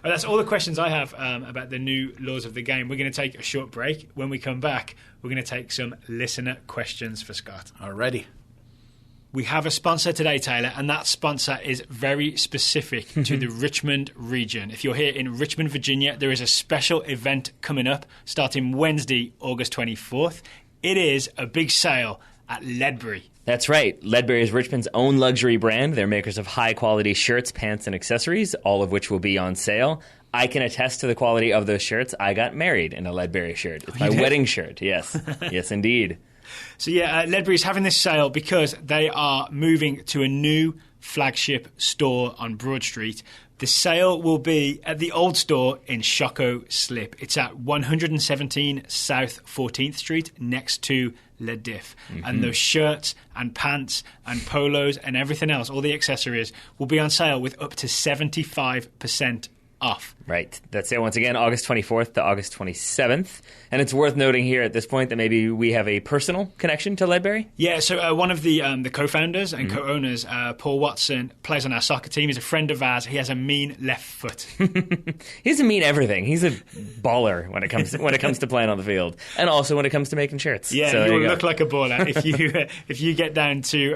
That's all the questions I have about the new laws of the game. We're going to take a short break. When we come back, we're going to take some listener questions for Scott. Alrighty. We have a sponsor today, Taylor, and that sponsor is very specific to the Richmond region. If you're here in Richmond, Virginia, there is a special event coming up starting Wednesday, August 24th. It is a big sale at Ledbury. That's right. Ledbury is Richmond's own luxury brand. They're makers of high-quality shirts, pants, and accessories, all of which will be on sale. I can attest to the quality of those shirts. I got married in a Ledbury shirt. It's my wedding shirt, yes. Yes, indeed. So Ledbury's having this sale because they are moving to a new flagship store on Broad Street. The sale will be at the old store in Shockoe Slip. It's at 117 South 14th Street next to Le Diff. Mm-hmm. And those shirts and pants and polos and everything else, all the accessories, will be on sale with up to 75% off. Right. That sale, once again, August 24th to August 27th. And it's worth noting here at this point that maybe we have a personal connection to Ledbury. Yeah, so one of the co-founders and co-owners, Paul Watson, plays on our soccer team. He's a friend of ours. He has a mean left foot. He doesn't mean everything. He's a baller when it comes to playing on the field, and also when it comes to making shirts. Yeah, so you will look like a baller if you get down to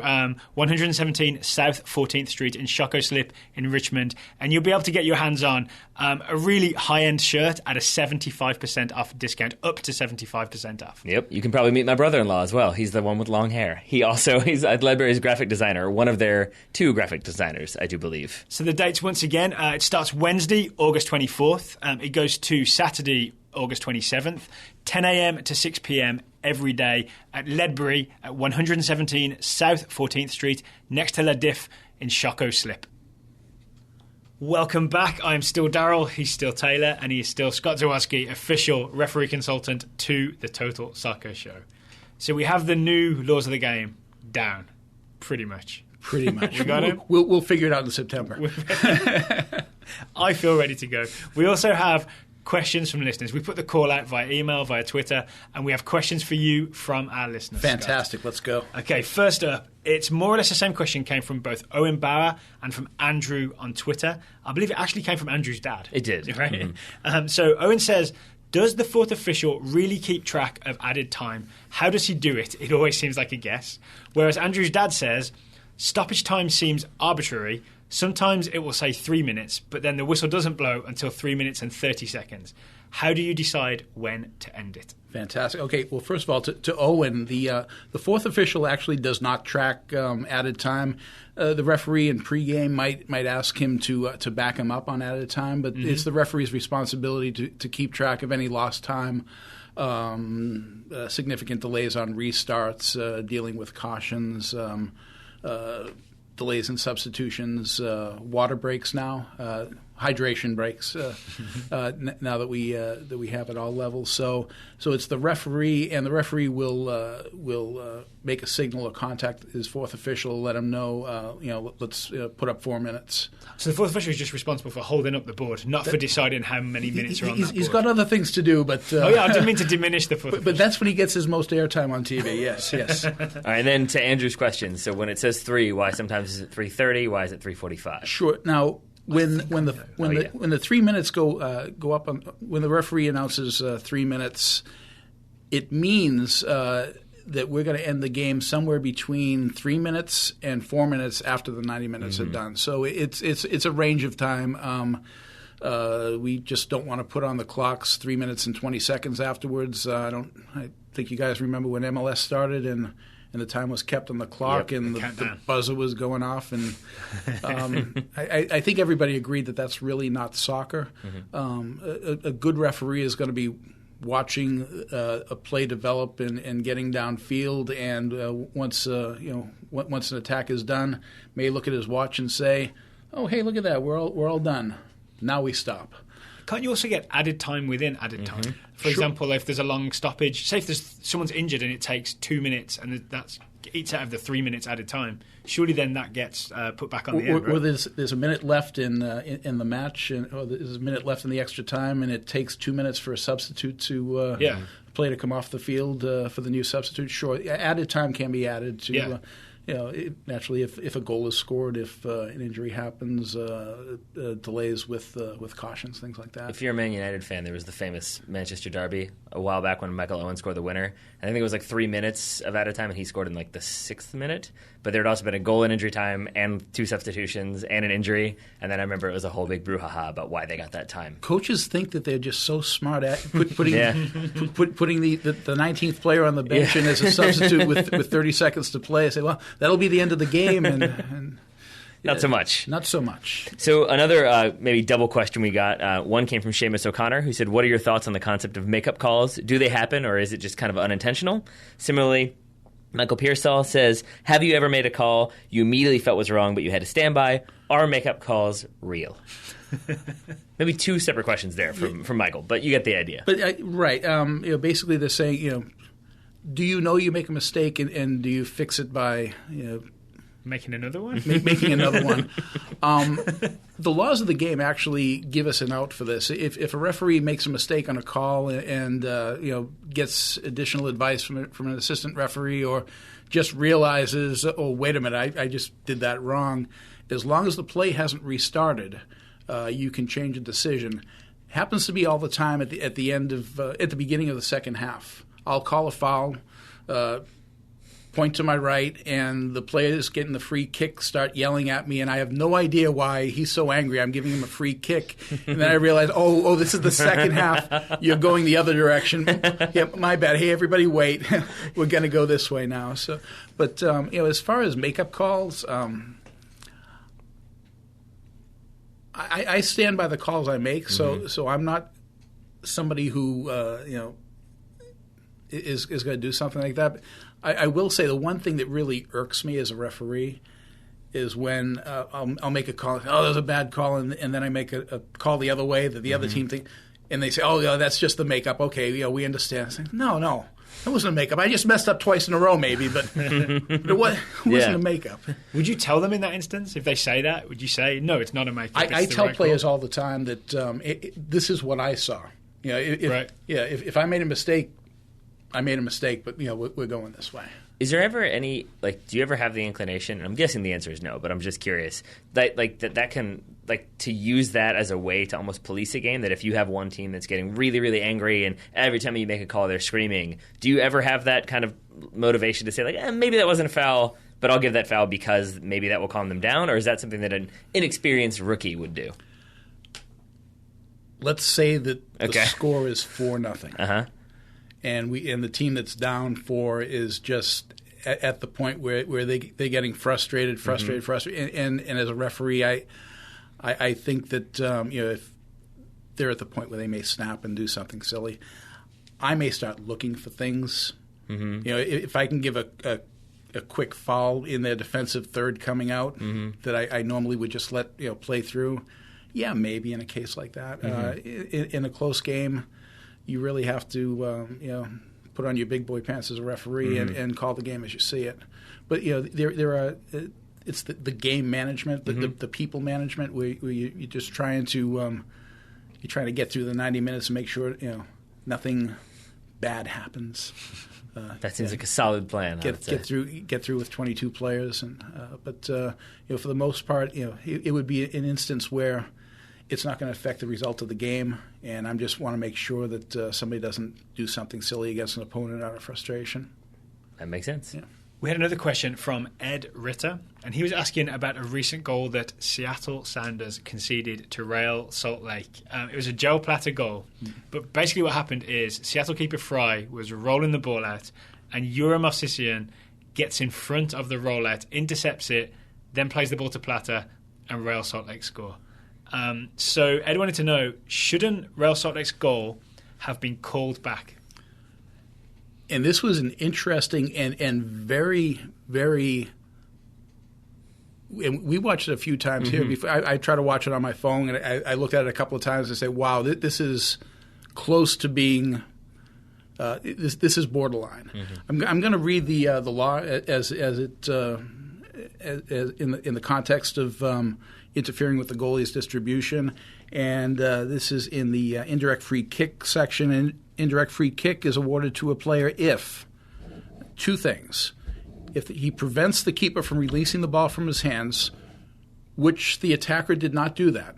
117 South 14th Street in Shockoe Slip in Richmond, and you'll be able to get your hands on a really high-end shirt at a 75% off discount, up to 75% off. Yep, you can probably meet my brother-in-law as well. He's the one with long hair. He's Ledbury's graphic designer, one of their 2 graphic designers, I do believe. So the dates, once again, it starts Wednesday, August 24th. It goes to Saturday, August 27th, 10 a.m. to 6 p.m. every day at Ledbury at 117 South 14th Street, next to Le Diff in Shockoe Slip. Welcome back. I'm still Daryl, he's still Taylor, and he's still Scott Zawadzki, official referee consultant to the Total Soccer Show. So we have the new laws of the game down, pretty much. Pretty much. We got it? We'll figure it out in September. I feel ready to go. We also have questions from listeners. We put the call out via email, via Twitter, and we have questions for you from our listeners. Fantastic. Scott. Let's go. Okay, first up, it's more or less the same question came from both Owen Bauer and from Andrew on Twitter. I believe it actually came from Andrew's dad. It did. Right? Mm-hmm. So Owen says, does the fourth official really keep track of added time? How does he do it? It always seems like a guess. Whereas Andrew's dad says, stoppage time seems arbitrary. Sometimes it will say 3 minutes, but then the whistle doesn't blow until 3 minutes and 30 seconds. How do you decide when to end it? Fantastic. Okay, well, first of all, to Owen, the fourth official actually does not track added time. The referee in pregame might ask him to back him up on added time, but it's the referee's responsibility to keep track of any lost time, significant delays on restarts, dealing with cautions, delays in substitutions, water breaks now. Hydration breaks now that we have at all levels. So it's the referee, and the referee will make a signal or contact his fourth official, let him know, let's put up 4 minutes. So the fourth official is just responsible for holding up the board, not for deciding how many minutes are on that board. He's got other things to do, but I didn't mean to diminish the fourth. But that's when he gets his most airtime on TV. Yes. All right, and then to Andrew's question. So when it says 3, why sometimes is it 3:30? Why is it 3:45? Sure. Now, when the 3 minutes go up when the referee announces 3 minutes, it means that we're going to end the game somewhere between 3 minutes and 4 minutes after the 90 minutes are done. So it's a range of time. We just don't want to put on the clocks 3 minutes and 20 seconds afterwards. I think you guys remember when MLS started and the time was kept on the clock, and the buzzer was going off. And I think everybody agreed that that's really not soccer. A good referee is going to be watching a play develop and getting downfield, and once an attack is done, may look at his watch and say, "Oh, hey, look at that, we're all done. Now we stop." Can't you also get added time within added time? For example, if there's a long stoppage, say if someone's injured and it takes 2 minutes and that's eats out of the 3 minutes added time, surely then that gets put back on the end, right? Or there's a minute left in the match, or there's a minute left in the extra time, and it takes 2 minutes for a substitute to play to come off the field for the new substitute. Sure, added time can be added to. Naturally, if a goal is scored, if an injury happens, delays with cautions, things like that. If you're a Man United fan, there was the famous Manchester derby a while back when Michael Owen scored the winner. I think it was like 3 minutes of added time, and he scored in like the 6th minute. But there had also been a goal in injury time and 2 substitutions and an injury. And then I remember it was a whole big brouhaha about why they got that time. Coaches think that they're just so smart at putting the 19th player on the bench in as a substitute with 30 seconds to play. I say, well, that'll be the end of the game, and not so much. Not so much. So another maybe double question we got. One came from Seamus O'Connor, who said, "What are your thoughts on the concept of makeup calls? Do they happen, or is it just kind of unintentional?" Similarly, Michael Pearsall says, "Have you ever made a call you immediately felt was wrong, but you had to stand by? Are makeup calls real?" Maybe 2 separate questions there from Michael, but you get the idea. But right, basically they're saying, do you know you make a mistake, and do you fix it by making another one? Making another one. The laws of the game actually give us an out for this. If a referee makes a mistake on a call and gets additional advice from an assistant referee, or just realizes, oh, wait a minute, I just did that wrong, as long as the play hasn't restarted, you can change a decision. Happens to be all the time at the beginning of the second half. I'll call a foul, point to my right, and the players getting the free kick start yelling at me, and I have no idea why he's so angry. I'm giving him a free kick, and then I realize, oh, this is the second half. You're going the other direction. Yeah, my bad. Hey, everybody, wait. We're going to go this way now. So, but as far as makeup calls, I stand by the calls I make. So I'm not somebody who is going to do something like that. But I will say the one thing that really irks me as a referee is when I'll make a call. Oh, there's a bad call, and then I make a call the other way that the other team think, and they say, "Oh, yeah, that's just the makeup." Okay, we understand. I say, no, that wasn't a makeup. I just messed up twice in a row, maybe, but it wasn't a makeup. Would you tell them in that instance if they say that? Would you say, "No, it's not a makeup"? I tell players all the time that this is what I saw. If I made a mistake, I made a mistake, but we're going this way. Is there ever any do you ever have the inclination? And I'm guessing the answer is no, but I'm just curious that can to use that as a way to almost police a game. That if you have one team that's getting really, really angry, and every time you make a call they're screaming, do you ever have that kind of motivation to say maybe that wasn't a foul, but I'll give that foul because maybe that will calm them down, or is that something that an inexperienced rookie would do? let's say that the Okay. score is 4-0. Uh-huh. And the team that's down 4 is just at the point where they're getting frustrated. And as a referee, I think that if they're at the point where they may snap and do something silly, I may start looking for things. Mm-hmm. If I can give a quick foul in their defensive third coming out that I normally would just let play through. Yeah, maybe in a case like that. In a close game, you really have to put on your big boy pants as a referee and call the game as you see it. But there are it's the game management, the people management, where you're just trying to get through the 90 minutes and make sure nothing bad happens. That seems like a solid plan. Get through with 22 players, but for the most part, it would be an instance where it's not going to affect the result of the game, and I just want to make sure that somebody doesn't do something silly against an opponent out of frustration. That makes sense. Yeah. We had another question from Ed Ritter, and he was asking about a recent goal that Seattle Sounders conceded to Real Salt Lake. It was a Joe Platter goal, but basically what happened is Seattle keeper Fry was rolling the ball out, and Yura Movsisian gets in front of the rollout, intercepts it, then plays the ball to Platter, and Real Salt Lake score. So Ed wanted to know, shouldn't Real Salt Lake's goal have been called back? And this was an interesting and very, very. And we watched it a few times here. Before I try to watch it on my phone, and I looked at it a couple of times and say, "Wow, this is close to being. This is borderline." I'm going to read the law as it in the context of interfering with the goalie's distribution, and this is in the indirect free kick section. And indirect free kick is awarded to a player if two things: if he prevents the keeper from releasing the ball from his hands, which the attacker did not do that,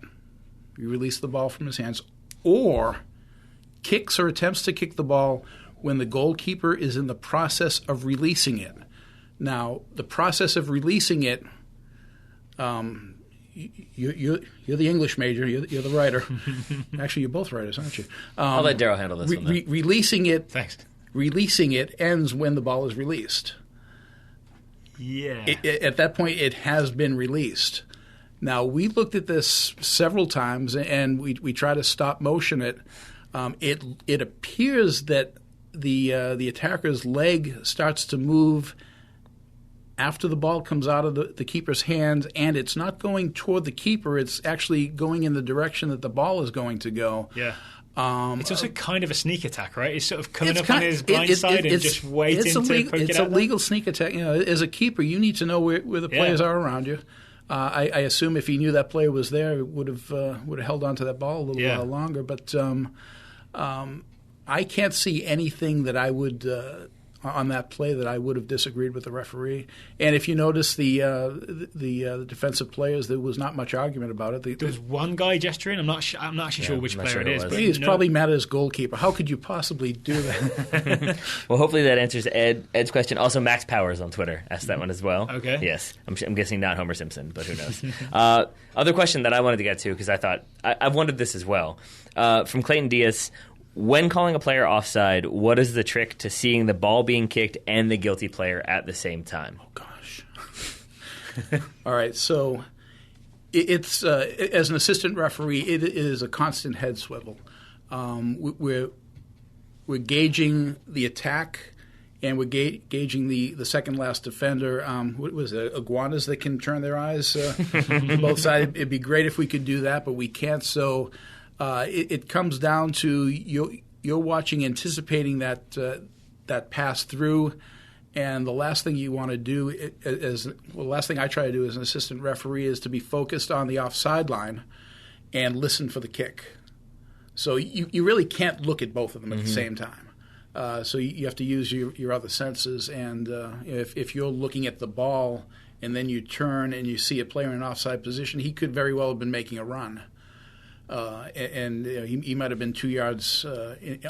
he released the ball from his hands, or kicks or attempts to kick the ball when the goalkeeper is in the process of releasing it. Now, the process of releasing it, you're the English major, you're the writer. Actually, you're both writers, aren't you? I'll let Daryl handle this one. Releasing it. Thanks. Releasing it ends when the ball is released. Yeah. At that point, it has been released. Now, we looked at this several times, and we try to stop motion it. It appears that the attacker's leg starts to move after the ball comes out of the keeper's hands, and it's not going toward the keeper. It's actually going in the direction that the ball is going to go. Yeah. It's also kind of a sneak attack, right? He's sort of coming up on his blind side and just waiting to poke it out. It's a legal sneak attack. As a keeper, you need to know where the players are around you. I assume if he knew that player was there, he would have held on to that ball a little while longer. But I can't see anything that I would on that play that I would have disagreed with the referee. And if you notice the defensive players, there was not much argument about it. There was one guy gesturing. I'm not actually sure which player it is. But he's probably mad at his goalkeeper. How could you possibly do that? Well, hopefully that answers Ed's question. Also, Max Powers on Twitter asked that one as well. Okay. Yes. I'm guessing not Homer Simpson, but who knows. Other question that I wanted to get to, because I thought I've wondered this as well. From Clayton Diaz, when calling a player offside, what is the trick to seeing the ball being kicked and the guilty player at the same time? Oh, gosh. All right, so it's as an assistant referee, it is a constant head swivel. We're gauging the attack, and we're gauging the second last defender. What was it, iguanas that can turn their eyes both sides? It'd be great if we could do that, but we can't. So it comes down to you're watching, anticipating that pass through, and the last thing you want to do the last thing I try to do as an assistant referee is to be focused on the offside line and listen for the kick. So you really can't look at both of them at the same time. So you have to use your other senses, and if you're looking at the ball and then you turn and you see a player in an offside position, he could very well have been making a run. He might have been 2 yards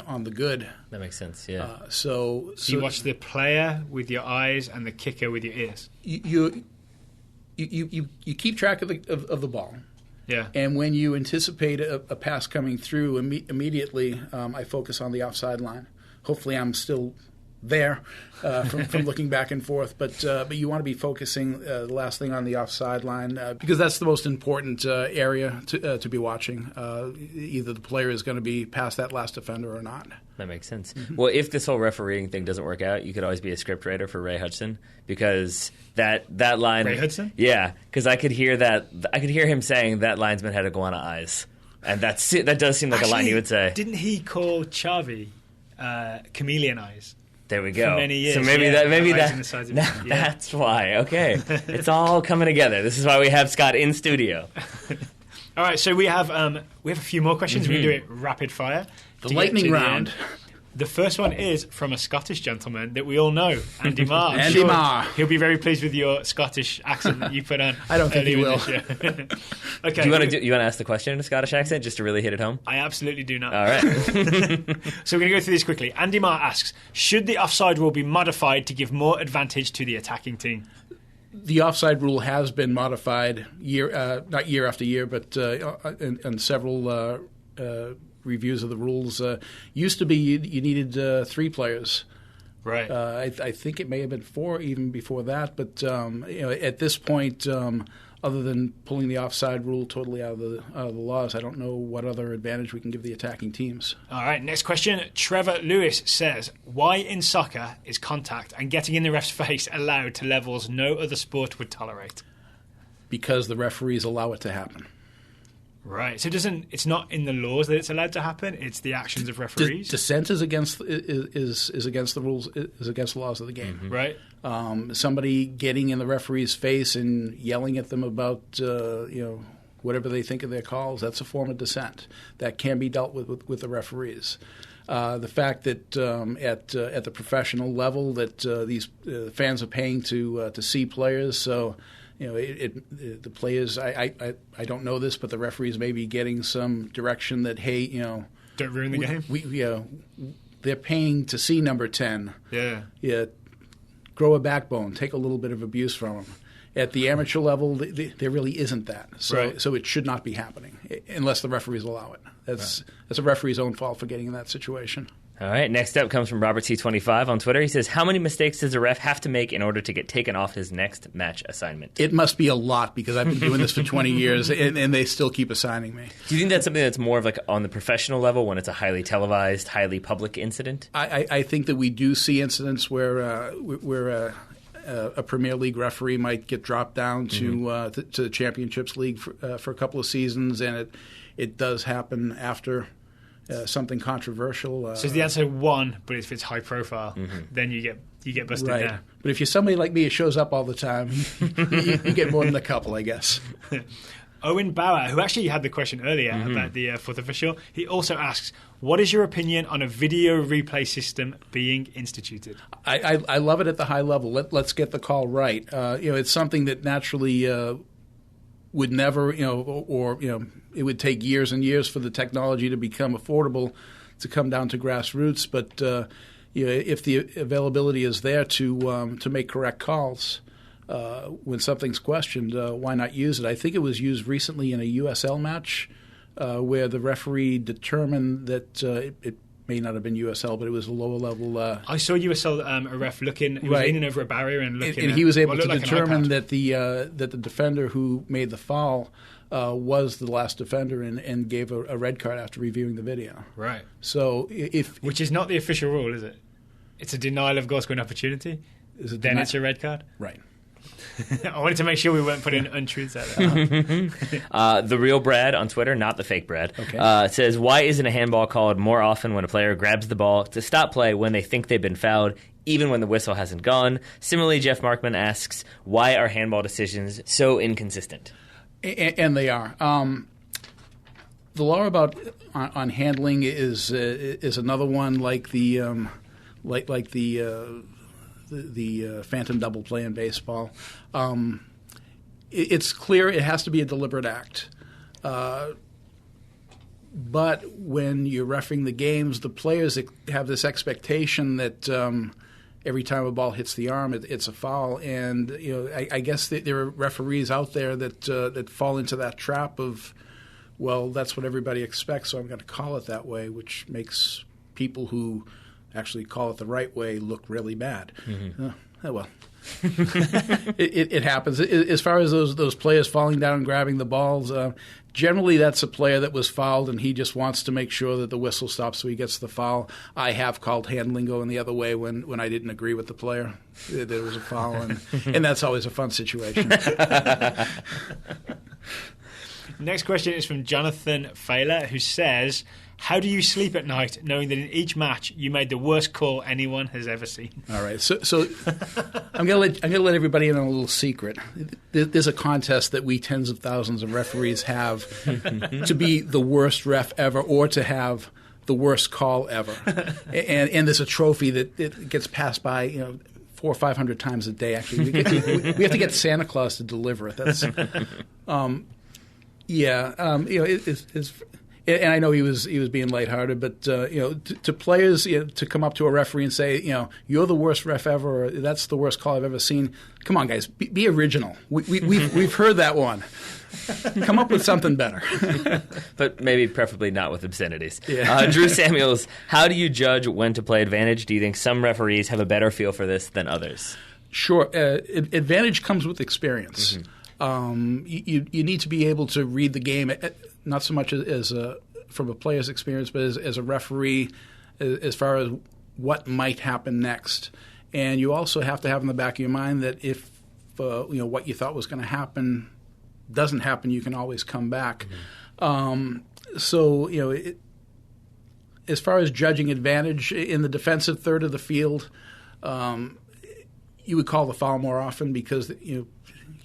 on the good. That makes sense, yeah. So you watch the player with your eyes and the kicker with your ears. You keep track of the ball, Yeah. And when you anticipate a pass coming through, immediately I focus on the offside line. Hopefully I'm still there from looking back and forth. But you want to be focusing the last thing on the offside line because that's the most important area to be watching. Either the player is going to be past that last defender or not. That makes sense. Mm-hmm. Well, if this whole refereeing thing doesn't work out, you could always be a scriptwriter for Ray Hudson because that line. Ray Hudson? Yeah, because I could hear that. I could hear him saying that linesman had iguana eyes, and that does seem like a line he would say. Didn't he call Xavi chameleon eyes? There we go. For many years. So that's why. Okay, it's all coming together. This is why we have Scott in studio. All right, so we have a few more questions. Mm-hmm. We can do it rapid fire. The lightning round. The first one is from a Scottish gentleman that we all know, Andy Marr. Andy Marr. He'll be very pleased with your Scottish accent that you put on. I don't think he will. Okay. Do you want to ask the question in a Scottish accent just to really hit it home? I absolutely do not. All right. So we're going to go through this quickly. Andy Marr asks, should the offside rule be modified to give more advantage to the attacking team? The offside rule has been modified not year after year, but in several reviews of the rules. Used to be you needed 3 players. Right. I think it may have been 4 even before that. But at this point, other than pulling the offside rule totally out of the laws, I don't know what other advantage we can give the attacking teams. All right, next question. Trevor Lewis says, why in soccer is contact and getting in the ref's face allowed to levels no other sport would tolerate? Because the referees allow it to happen. Right. So it's not in the laws that it's allowed to happen. It's the actions of referees. Dissent is against against the rules. Is against the laws of the game. Mm-hmm. Right. Somebody getting in the referee's face and yelling at them about whatever they think of their calls. That's a form of dissent that can be dealt with the referees. The fact that at the professional level that these fans are paying to see players, so. The players. I don't know this, but the referees may be getting some direction that don't ruin the game. They're paying to see number 10. Yeah. Grow a backbone. Take a little bit of abuse from them. At the amateur level, there really isn't that. So it should not be happening unless the referees allow it. That's a referee's own fault for getting in that situation. All right, next up comes from Robert T25 on Twitter. He says, how many mistakes does a ref have to make in order to get taken off his next match assignment? It must be a lot because I've been doing this for 20 years and they still keep assigning me. Do you think that's something that's more of like on the professional level when it's a highly televised, highly public incident? I think that we do see incidents where a Premier League referee might get dropped down to the Championships League for a couple of seasons, and it does happen after something controversial. So is the answer 1, but if it's high profile, then you get busted there. But if you're somebody like me who shows up all the time, you get more than a couple, I guess. Owen Bauer, who actually had the question earlier about the fourth official, he also asks, what is your opinion on a video replay system being instituted? I love it at the high level. Let's get the call right. It's something that naturally would never, it would take years and years for the technology to become affordable to come down to grassroots. But if the availability is there to make correct calls when something's questioned, why not use it? I think it was used recently in a USL match where the referee determined that it may not have been USL, but it was a lower level. I saw USL a ref looking. He was leaning over a barrier and looking. And he was able to determine that the defender who made the foul was the last defender and gave a red card after reviewing the video. Right. So which is not the official rule, is it? It's a denial of goal scoring opportunity. Then it's a red card. Right. I wanted to make sure we weren't putting untruths out there. The real Brad on Twitter, not the fake Brad, says, why isn't a handball called more often when a player grabs the ball to stop play when they think they've been fouled, even when the whistle hasn't gone? Similarly, Jeff Markman asks, why are handball decisions so inconsistent? And they are. The law about on handling is another one like the phantom double play in baseball. It's clear it has to be a deliberate act. But when you're reffing the games, the players have this expectation that every time a ball hits the arm, it's a foul. And I guess there are referees out there that fall into that trap of, well, that's what everybody expects, so I'm going to call it that way, which makes people who actually call it the right way look really bad. Well, it happens. As far as those players falling down and grabbing the balls, generally that's a player that was fouled and he just wants to make sure that the whistle stops so he gets the foul. I have called handling going the other way when I didn't agree with the player. There was a foul, and that's always a fun situation. Next question is from Jonathan Failer, who says, how do you sleep at night knowing that in each match you made the worst call anyone has ever seen? All right, so I'm gonna let everybody in on a little secret. There's a contest that we tens of thousands of referees have to be the worst ref ever or to have the worst call ever, and there's a trophy that it gets passed by 400 or 500 times a day. Actually, we have to get Santa Claus to deliver it. That's it's. And I know he was being lighthearted, but to players to come up to a referee and say, you're the worst ref ever, or that's the worst call I've ever seen. Come on, guys, be original. We've heard that one. Come up with something better. But maybe preferably not with obscenities. Yeah. Drew Samuels, how do you judge when to play advantage? Do you think some referees have a better feel for this than others? Sure. Advantage comes with experience. You need to be able to read the game, not so much as from a player's experience, but as a referee, as far as what might happen next. And you also have to have in the back of your mind that if what you thought was going to happen doesn't happen, you can always come back. As far as judging advantage in the defensive third of the field, you would call the foul more often because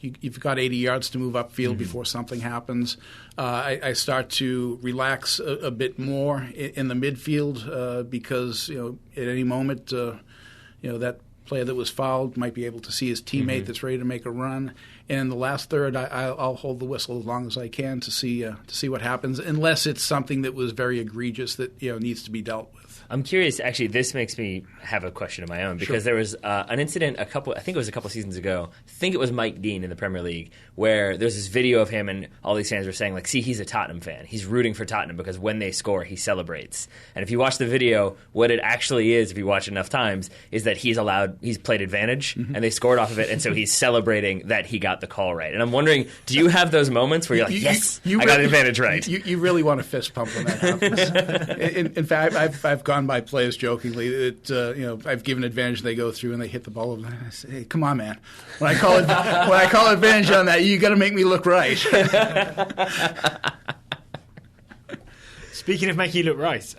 you've got 80 yards to move upfield before something happens. I start to relax a bit more in the midfield because at any moment that player that was fouled might be able to see his teammate that's ready to make a run. And in the last third, I'll hold the whistle as long as I can to see what happens, unless it's something that was very egregious that needs to be dealt with. I'm curious. Actually, this makes me have a question of my own because there was an incident I think it was a couple seasons ago. I think it was Mike Dean in the Premier League where there's this video of him and all these fans were saying like, "See, he's a Tottenham fan. He's rooting for Tottenham because when they score, he celebrates." And if you watch the video, what it actually is, if you watch it enough times, is that he's played advantage and they scored off of it, and so he's celebrating that he got the call right. And I'm wondering, do you have those moments where you're like, yes, I got advantage right? You really want to fist pump when that happens. in fact, I've gone by players jokingly that I've given advantage, they go through and they hit the ball over. I say, hey, come on, man. When I call advantage on that, you got to make me look right. Speaking of making you look right,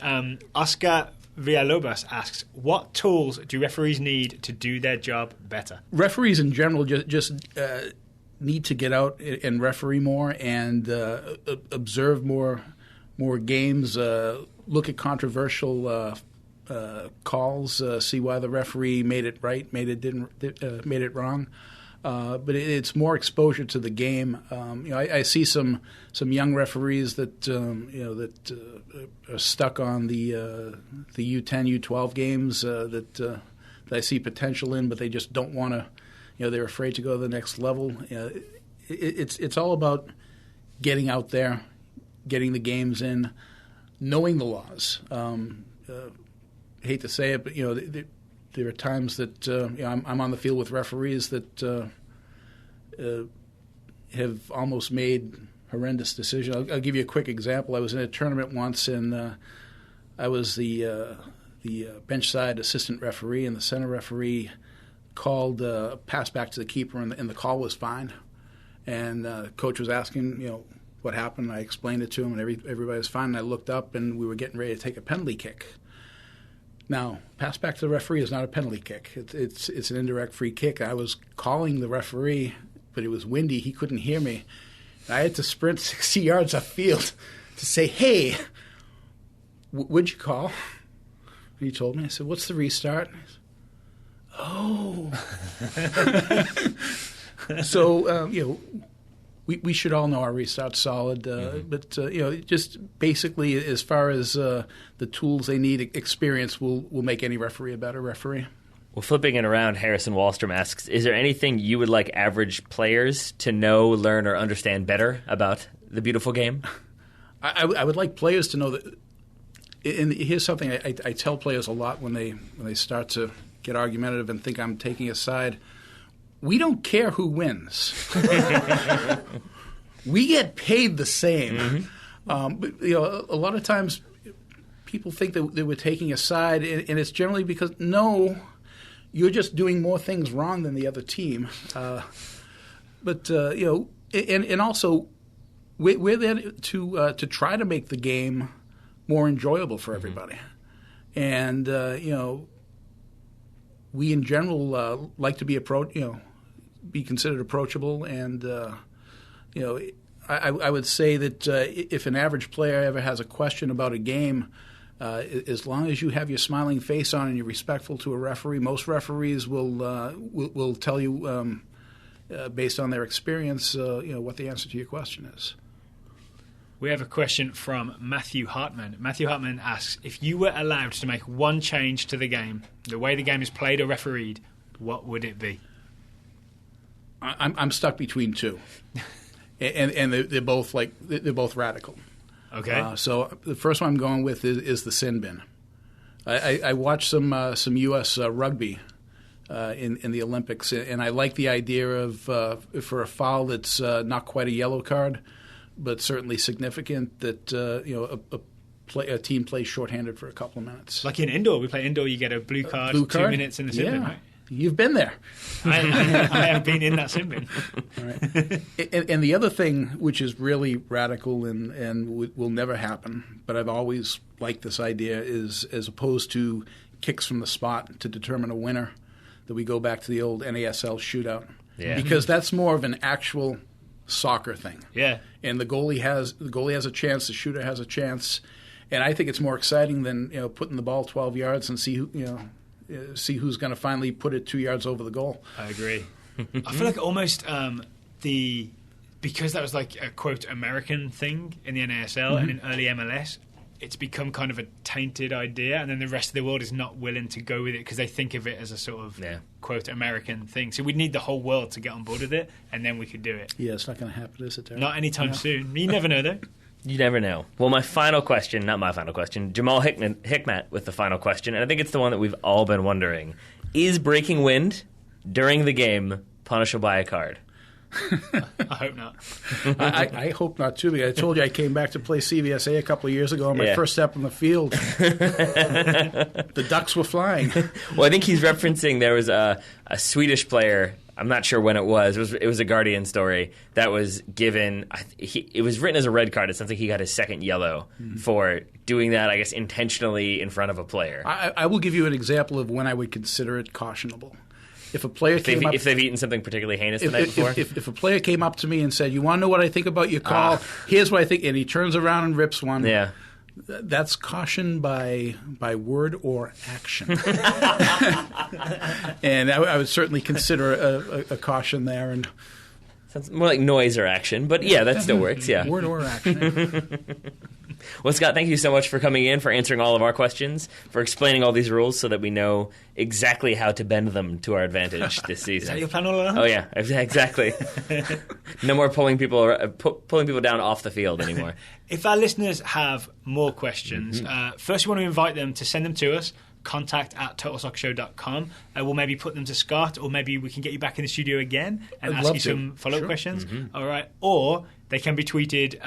Oscar Villalobos asks, what tools do referees need to do their job better? Referees in general just need to get out and referee more and observe more games, look at controversial calls, see why the referee made it right, made it wrong. But it's more exposure to the game. I see some young referees that are stuck on the U10, U12 games that I see potential in, but they just don't want to. They're afraid to go to the next level. It's all about getting out there, getting the games in, knowing the laws. Hate to say it, but there are times that I'm on the field with referees that have almost made horrendous decisions. I'll give you a quick example. I was in a tournament once, and I was the bench side assistant referee, and the center referee called a pass back to the keeper, and the call was fine. And coach was asking, what happened. I explained it to him, and everybody was fine. And I looked up, and we were getting ready to take a penalty kick. Now, pass back to the referee is not a penalty kick. It's an indirect free kick. I was calling the referee, but it was windy. He couldn't hear me. I had to sprint 60 yards upfield to say, hey, what'd you call? And he told me. I said, what's the restart? He said, oh. So, we should all know our restart's solid, but just basically as far as the tools they need, experience will make any referee a better referee. Well, flipping it around, Harrison Wallstrom asks, is there anything you would like average players to know, learn, or understand better about the beautiful game? I would like players to know that, and here's something I tell players a lot when they start to get argumentative and think I'm taking a side. We don't care who wins. We get paid the same. But, a lot of times people think that we're taking a side, and it's generally because, no, you're just doing more things wrong than the other team. But also, we're there to try to make the game more enjoyable for everybody. And, we in general like to be be considered approachable. And, I would say that if an average player ever has a question about a game, as long as you have your smiling face on and you're respectful to a referee, most referees will tell you, based on their experience, what the answer to your question is. We have a question from Matthew Hartman. Matthew Hartman asks, if you were allowed to make one change to the game, the way the game is played or refereed, what would it be? I'm stuck between two, and they're both radical. Okay. So the first one I'm going with is the sin bin. I watched some U.S. Rugby in the Olympics, and I like the idea of for a foul that's not quite a yellow card, but certainly significant, that a team plays shorthanded for a couple of minutes. Like in indoor, we play indoor. You get a blue card, 2 minutes in the sin bin, right? You've been there. I have been in that sin bin. Right. And the other thing, which is really radical and will never happen, but I've always liked this idea, is as opposed to kicks from the spot to determine a winner, that we go back to the old NASL shootout. Yeah. Because that's more of an actual soccer thing. Yeah. And the goalie has a chance, the shooter has a chance, and I think it's more exciting than putting the ball 12 yards and see who's going to finally put it 2 yards over the goal. I agree. I feel like almost because that was like a quote American thing in the NASL and in early MLS, it's become kind of a tainted idea, and then the rest of the world is not willing to go with it because they think of it as a sort of quote American thing. So we'd need the whole world to get on board with it, and then we could do it. Yeah, it's not going to happen, is it, Derek? Not anytime soon. You never know, though. You never know. Well, my final question, not my final question, Jamal Hikmat with the final question, and I think it's the one that we've all been wondering. Is breaking wind during the game punishable by a card? I hope not. I hope not, too, because I told you I came back to play CVSA a couple of years ago on my first step on the field. The ducks were flying. Well, I think he's referencing there was a Swedish player, I'm not sure when it was a Guardian story, that was given, it was written as a red card. It sounds like he got his second yellow for doing that, I guess, intentionally in front of a player. I will give you an example of when I would consider it cautionable. If a player if they've eaten something particularly heinous the night before? If a player came up to me and said, you want to know what I think about your call? Here's what I think, and he turns around and rips one. Yeah. That's caution by word or action. And I would certainly consider a caution there. And sounds more like noise or action, but yeah, that still works, yeah. Word or action. Well, Scott, thank you so much for coming in, for answering all of our questions, for explaining all these rules so that we know exactly how to bend them to our advantage this season. Is that your plan all along? Oh, yeah, exactly. No more pulling people down off the field anymore. If our listeners have more questions, first we want to invite them to send them to us, contact@totalsoccershow.com. We'll maybe put them to Scott, or maybe we can get you back in the studio again and ask you some follow-up questions. All right. Or they can be tweeted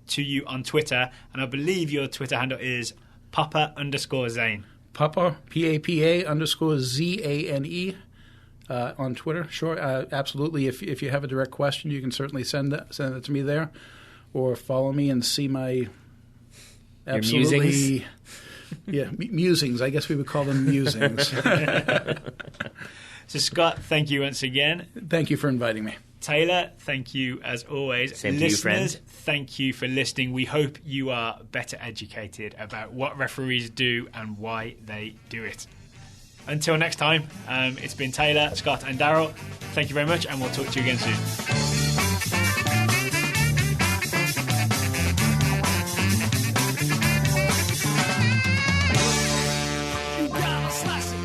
to you on Twitter, and I believe your Twitter handle is Papa_Zane. Papa, PAPA_ZANE on Twitter. Sure, absolutely. If you have a direct question, you can certainly send it to me there, or follow me and see my absolutely... musings? Yeah, musings. I guess we would call them musings. So, Scott, thank you once again. Thank you for inviting me. Taylor, thank you as always. Same Listeners, to you, friend. Thank you for listening. We hope you are better educated about what referees do and why they do it. Until next time, it's been Taylor, Scott, and Daryl. Thank you very much, and we'll talk to you again soon. You gotta slice it.